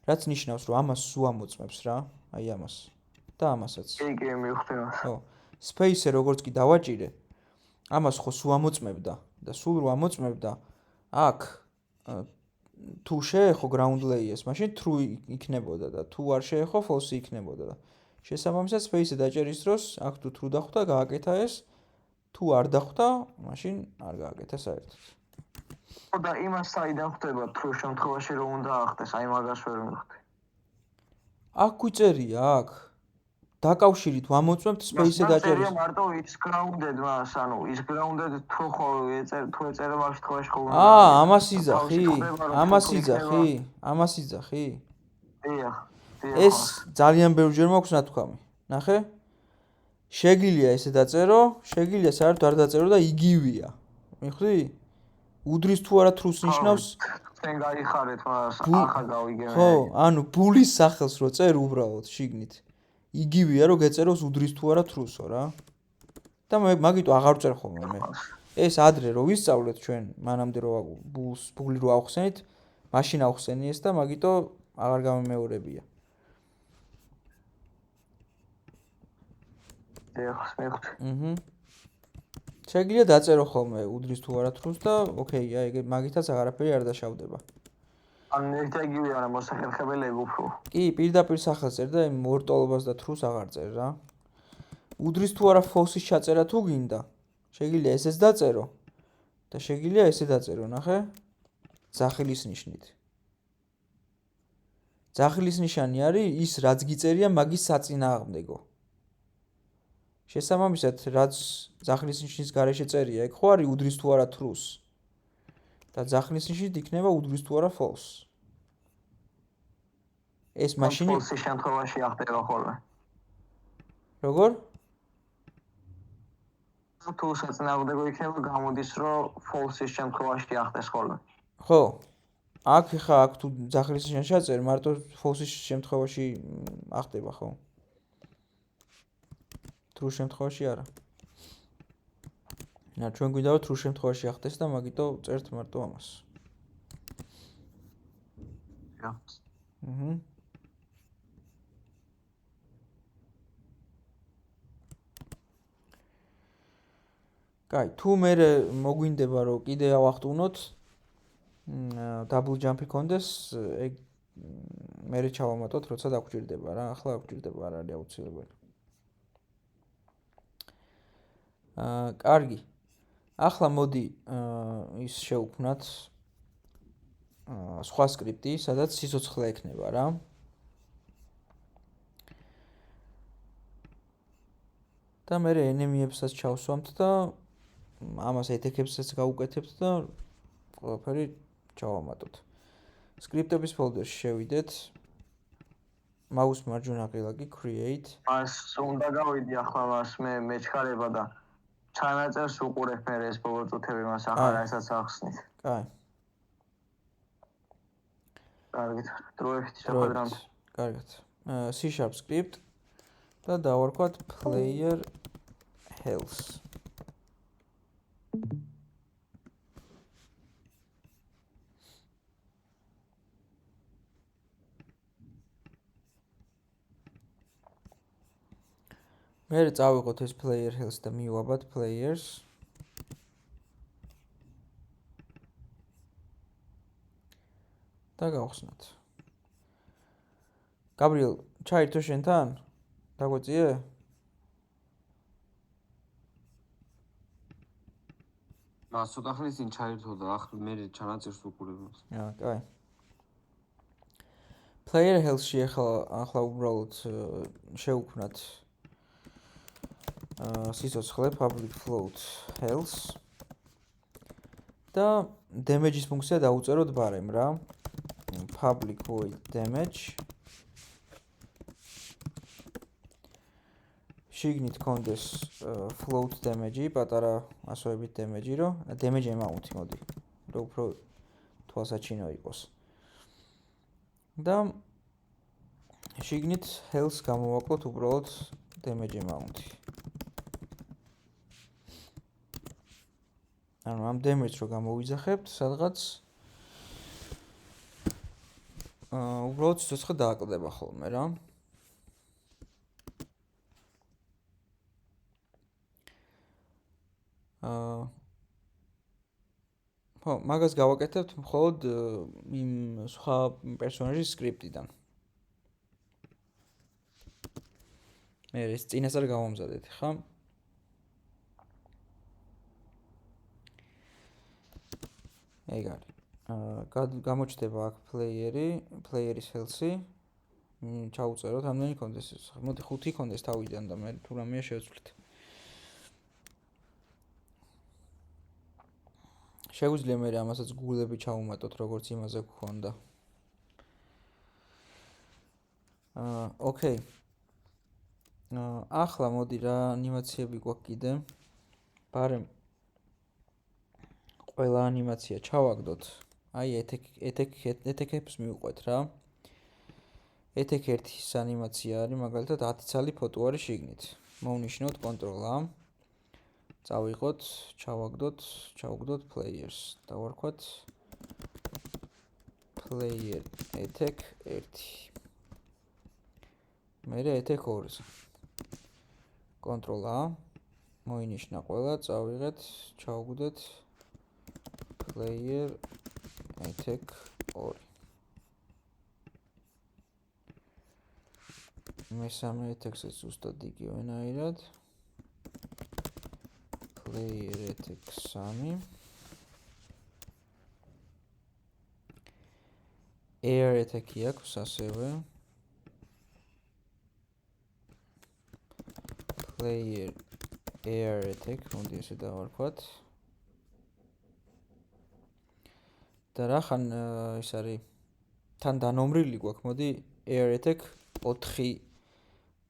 Speaker 1: რაც ნიშნავს რომ ამას სულ ამოწმებს რა, აი ამას. და ამასაც.
Speaker 2: კი, მივხვდი.
Speaker 1: ხო. space-ე როგორც კი დავაჭირე, ამას ხო სულ ამოწმებდა და სულ რო ამოწმებდა, აქ თუ შეეხო ground layer-ს, მაშინ true იქნებოდა და თუ არ შეეხო false იქნებოდა და შესაბამისად space-ზე დაჭერის დროს აქ თუ true დახვდა, გააკეთა ეს. თუ არ დახვდა, მაშინ არ გააკეთა საერთოდ.
Speaker 2: და იმას საიდან ხდება თუ შემთხვევაში რომ უნდა ახდეს, აი მაგას ვერ მივხვდი.
Speaker 1: აქ გვიწერია აქ. დაკავშირით ვამოწმებთ space-ზე დაჭერის.
Speaker 2: მარტო is grounded მას, ანუ is grounded თუ ხო ეწერა მაგ შემთხვევაში ხო უნდა.
Speaker 1: ამას იძახი? ამას იძახი?
Speaker 2: დიახ.
Speaker 1: ეს ძალიან ბევრჯერ მაქვს ნათქვამი. ნახე? შეგიძლია ესე დაწერო, შეგიძლია საერთოდ არ დაწერო და იგივეა. მიხვდი? უდრის თუ არა true-ს ნიშნავს.
Speaker 2: თქვენ გაიხარეთ მას, ახლა გავიგე მე.
Speaker 1: ხო, ანუ ბულის სახელს რო წერ უბრალოდ შიგნით. იგივეა რომ გეწეროს უდრის თუ არა true-სო რა. და მაგიტო აღარ წერ ხოლმე მე. ეს ადრე რო ვისწავლეთ ჩვენ, მანამდე რო ბული რო ავხსენით, მაშინ ავხსენი ეს და მაგიტო აღარ გამემეორებია. შეგიძლია დაწერო ხოლმე უდრის თუ არა true-ს და ოკეი, აი მაგითაც აღარაფერი არ დაშავდება.
Speaker 2: ან ერთგივე არა მოსახერხებელები უფრო.
Speaker 1: კი, პირდაპირ სახელს წერ და იმ მორტოლობას და true-ს აღარ წერ რა. უდრის თუ არა false-ის ჩაწერა თუ გინდა, შეგიძლია ესეც დაწერო და შეგიძლია ესე დაწერო, ნახე? ძახილის ნიშნით. ძახილის ნიშანი არის ის, რაც გიწერია მაგის საწინააღმდეგო. შესაბამისად, რაც ძახილის ნიშნის გარეშე წერია, ეგ ხო არის უდრის თუ არა true-ს. და ძახილის ნიშნით იქნება უდრის თუ არა false. ეს მაშინ
Speaker 2: false-ის შემთხვევაში ახდება ხოლმე.
Speaker 1: როგორ?
Speaker 2: თუ საწინააღმდეგო იქნება, გამოდის რომ false-ის შემთხვევაში ახდეს ხოლმე.
Speaker 1: ხო. აქ ხა აქ თუ ძახილის ნიშანი ჩაწერ, მარტო false-ის შემთხვევაში ახდება, ხო? true შემთხვევაში არა. ჩვენ გვინდა რომ true შემთხვევაში ახდეს და მაგიტო წერთ მარტო ამას. კაი, თუ მე მოგვინდება რომ კიდე ავახტუნოთ double jump-ი კონდეს, ეგ მე ჩავამატოთ, როცა დაგვჭირდება რა, ახლა არ გვჭირდება, არ არის აუცილებელი. კარგი. ახლა მოდი ის შევქმნათ სხვა სკრიპტი, სადაც სიცოცხლე ექნება რა. და მე enemy-ებსაც ჩავსვამთ და ამას ეთეკებსაც გავუკეთებთ და ყველაფერი ჩავამატოთ. სკრიპტების ფოლდერში შევიდეთ. mouse მარჯვენა ღილაკი create.
Speaker 2: მას უნდა გავიდი ახლა მას მე ჩქარება და ჩანაწერს უყურებ მე ეს ბოლოწუთები მას ახლა ესაც ახსნით.
Speaker 1: კაი.
Speaker 2: კარგით, დროებით შეხვედრამდე.
Speaker 1: კარგად. C# script და დავარქვათ player health. მე წავიღოთ ეს player health და მივაბად players. და გავხსნათ. გაბრიელ, ჩაირთო შენთან? დაგვეწიე?
Speaker 3: მას ცოტა ხნის წინ ჩაირთო და ახლა მე ჩანაწერს ვუყურებ მას.
Speaker 1: კაი. player health-ში ახლა უბრალოდ შევქმნათ სიცოცხლე public float health და damage-ის ფუნქცია დავუწეროთ barem რა. public void damage შიგნით კონდეს float damage-ი, პატარა ასოებით damage-ი, რომ damage amount-ი მოდი, რომ უფრო თვალსაჩინო იყოს. და შიგნით health გამოვაკლოთ უბრალოდ damage amount-ი. ანუ ამ damage-ს რო გამოვიძახებთ, სადღაც უბრალოდ სიცოცხლე დააკლდება ხოლმე რა. ხო, მაგას გავაკეთებთ მხოლოდ იმ სხვა პერსონაჟის სკრიპტიდან. მე ეს წინასწარ გავამზადეთ, ხა? ეგ არის. გამოჩნდება აქ პლეიერის health-ი. ჩაუწეროთ, ამდენი კონდეს. მოდი 5 კონდეს თავიდან და მე თუ რამეა შევცვლით. შეგვიძლია მე ამასაც გულები ჩავუმატოთ, როგორც იმაზე გქონდა. ოკეი. ახლა მოდი რა ანიმაციები გვაქვს კიდე. ბარემ ყველა ანიმაცია ჩავაგდოთ. აი ეთეკებს მივყვეთ რა. ეთეკ 1-ის ანიმაცია არის, მაგალითად 10 ცალი ფოტო არის შიგნით. მოვნიშნოთ Ctrl-A. წავიღოთ, ჩავაგდოთ players. დავარქვათ player ეთეკ 1. მერე ეთეკ 2-ს. Ctrl-A. მოინიშნა ყველა, წავიღეთ, ჩავაგდოთ player ეთეკ 2. მესამე ეთექსაც ზუსტად იგივენაირად. player ეთეკ 3. air ეთეკი აქვს ასევე. player air ეთეკ, მოდი ესე დავარქვათ. და რახან ის არის თან დანომრილი გვაქვს, მოდი air ეთეკ 4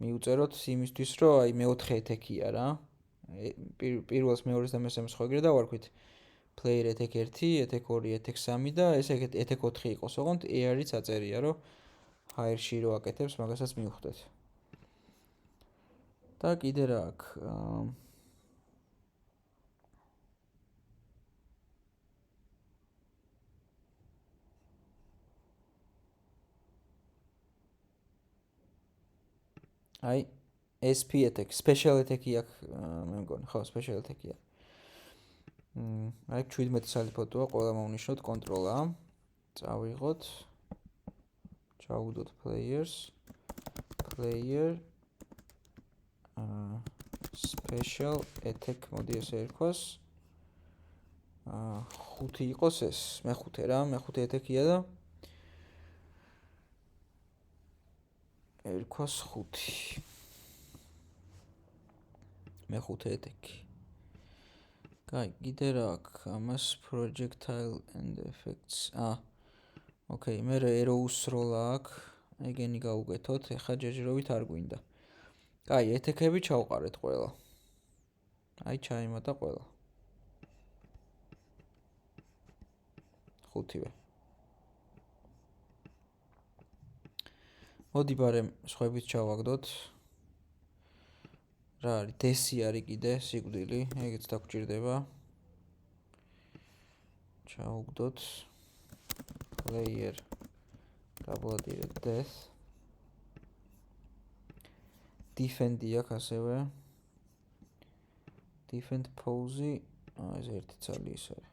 Speaker 1: მივწეროთ იმისთვის, რომ აი მე-4 ეთეკია რა. პირველს მეორეს და მესამეს ხო ეგრე დავარქვით. player ეთეკ 1, ეთეკ 2, ეთეკ 3 და ესე ეთეკ 4 იყოს, ოღონდ air-იც აწერია, რომ hire-ში რო აკეთებს, მაგასაც მივხვდეთ. და კიდე რა აქვს? აი SP ეთეკ, special ეთეკი აქვს, მე მგონი, ხო, special ეთეკია. აი 17 ცალი ფოტოა, ყველა მოვნიშნოთ Ctrl-A. წავიღოთ. ჩავუგდოთ players. player special ეთეკ, მოდი ესე ერქვას. 5 იყოს ეს, მე-5 რა, მე-5 ეთეკია და ერქვას 5. მე-5 ეთეკი. კაი, კიდე რა აქვს? ამას projectile and effects. ოკეი, მე errors როლა აქვს. ეგენი გავუკეთოთ, ეხა ჯერჯერობით არ გვინდა. კაი, ეთეკები ჩავყარეთ ყველა. აი ჩაიმატა ყველა. 5-ვე. მოდი ბარემ სხვაებით ჩავაგდოთ. რა არის? დესი არის კიდე, სიკვდილი, ეგეც დაგჭირდება. ჩავაგდოთ player double death. defend-ი აქვს ასევე. defend pose-ი, ეს ერთი ცალი ის არის.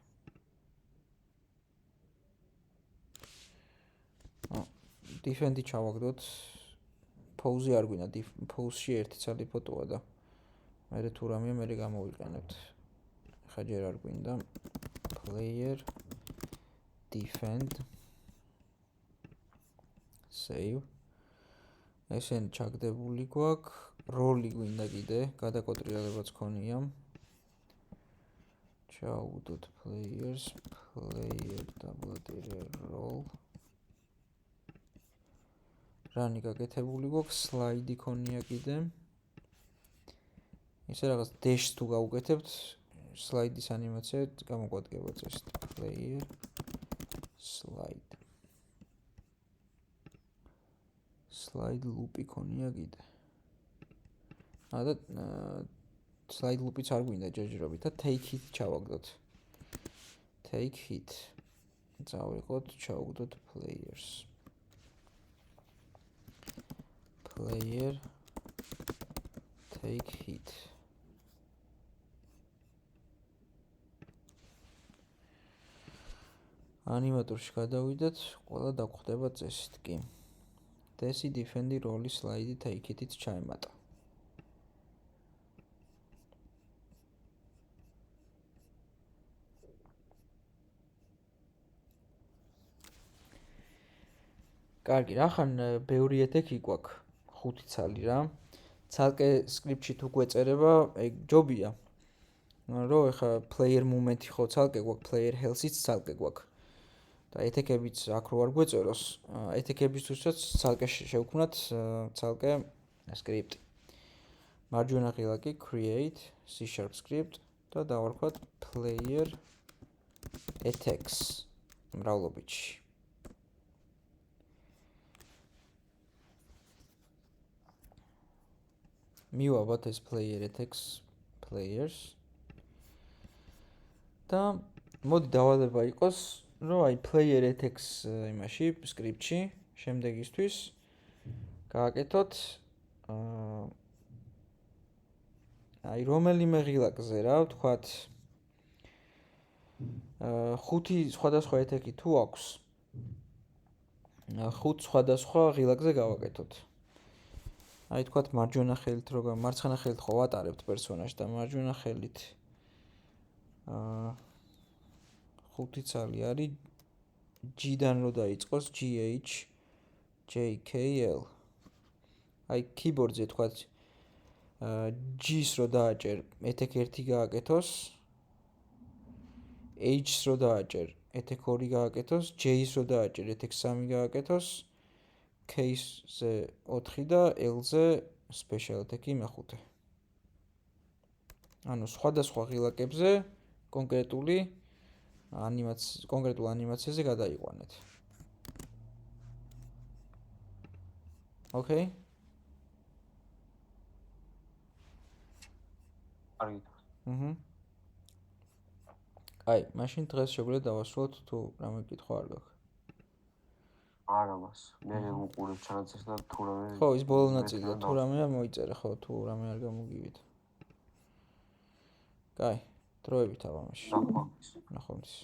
Speaker 1: defend-ი ჩავაგდოთ. pose-ი არ გვინდა, pose-ში ერთი ცალი ფოტოა და მე თუ რამეა მე გამოვიყენებთ. ხა ჯერ არ გვინდა. player defend save. ესენ ჩაგდებული გვაქვს. როლი გვინდა კიდე, გადაკოტრიალებაც ქონია. ჩავუგდოთ players, player double role. რანი გაკეთებული გვაქვს, slide-ი ქონია კიდე. ისე რაღაც dash თუ გავუკეთებთ, slide-ის ანიმაცია გამოგვადგება წესით. player slide. slide loop-ი ქონია კიდე. და slide loop-იც არ გვინდა ჯერჯერობით და take hit ჩავაგდოთ. take hit. წავიღოთ, ჩავაგდოთ players. player take hit. ანიმატორში გადავიდეთ, ყველა დაგხვდება წესით კი. Desi defend-ი როლი slide take hit-იც ჩაემატა. კარგი, რახან ბევრი ეთექი გვაქვს 5 ცალი რა. ცალკე სკრიპტში თუ გვეწერება, ეგ ჯობია. რომ ეხა player movement-ი ხო ცალკე გვაქვს, player health-იც ცალკე გვაქვს. და ეთექებიც აქ რო არ გვეწეროს, ეთექებისთვისაც ცალკე შევქმნათ ცალკე სკრიპტი. მარჯვენა ღილაკი create C# script და დავარქვათ player attacks მრავლობითში. მივაბათ ეს player attacks players და მოდი დავალება იყოს, რომ აი player attacks იმაში script-ში შემდეგისთვის გააკეთოთ აი რომელიმე ღილაკზე რა, ვთქვათ 5 სხვადასხვა ეთექი თუ აქვს 5 სხვადასხვა ღილაკზე გავაკეთოთ. აი თქვათ მარჯვენა ხელით როგორ მარცხენა ხელით ხო ვატარებთ პერსონაჟს და მარჯვენა ხელით 5 ცალი არის G-დან რო დაიწყოს GH JKL. აი keyboard-ზე თქვათ G-ს რო დააჭერ ეთექ 1 გააკეთოს, H-ს რო დააჭერ ეთექ 2 გააკეთოს, J-ს რო დააჭერ ეთექ 3 გააკეთოს, K-ზე 4 და L-ზე special ეთექი მე-5. ანუ სხვადასხვა ღილაკებზე კონკრეტულ ანიმაციაზე გადაიყვანეთ. Okay?
Speaker 3: კარგი.
Speaker 1: აი, მაშინ დღეს შეგვიძლია დავასრულოთ თუ რამე კითხვა არ გაქვს.
Speaker 3: არა მას. მე უყურებ ჩანაწერს და თუ რამე
Speaker 1: ხო, ის ბოლო ნაწილია, თუ რამე არ მოიწერე, ხო, თუ რამე არ გამოგივიდა. კაი, დროებით აბა მაშინ.
Speaker 3: ნახვამდის.
Speaker 1: ნახვამდის.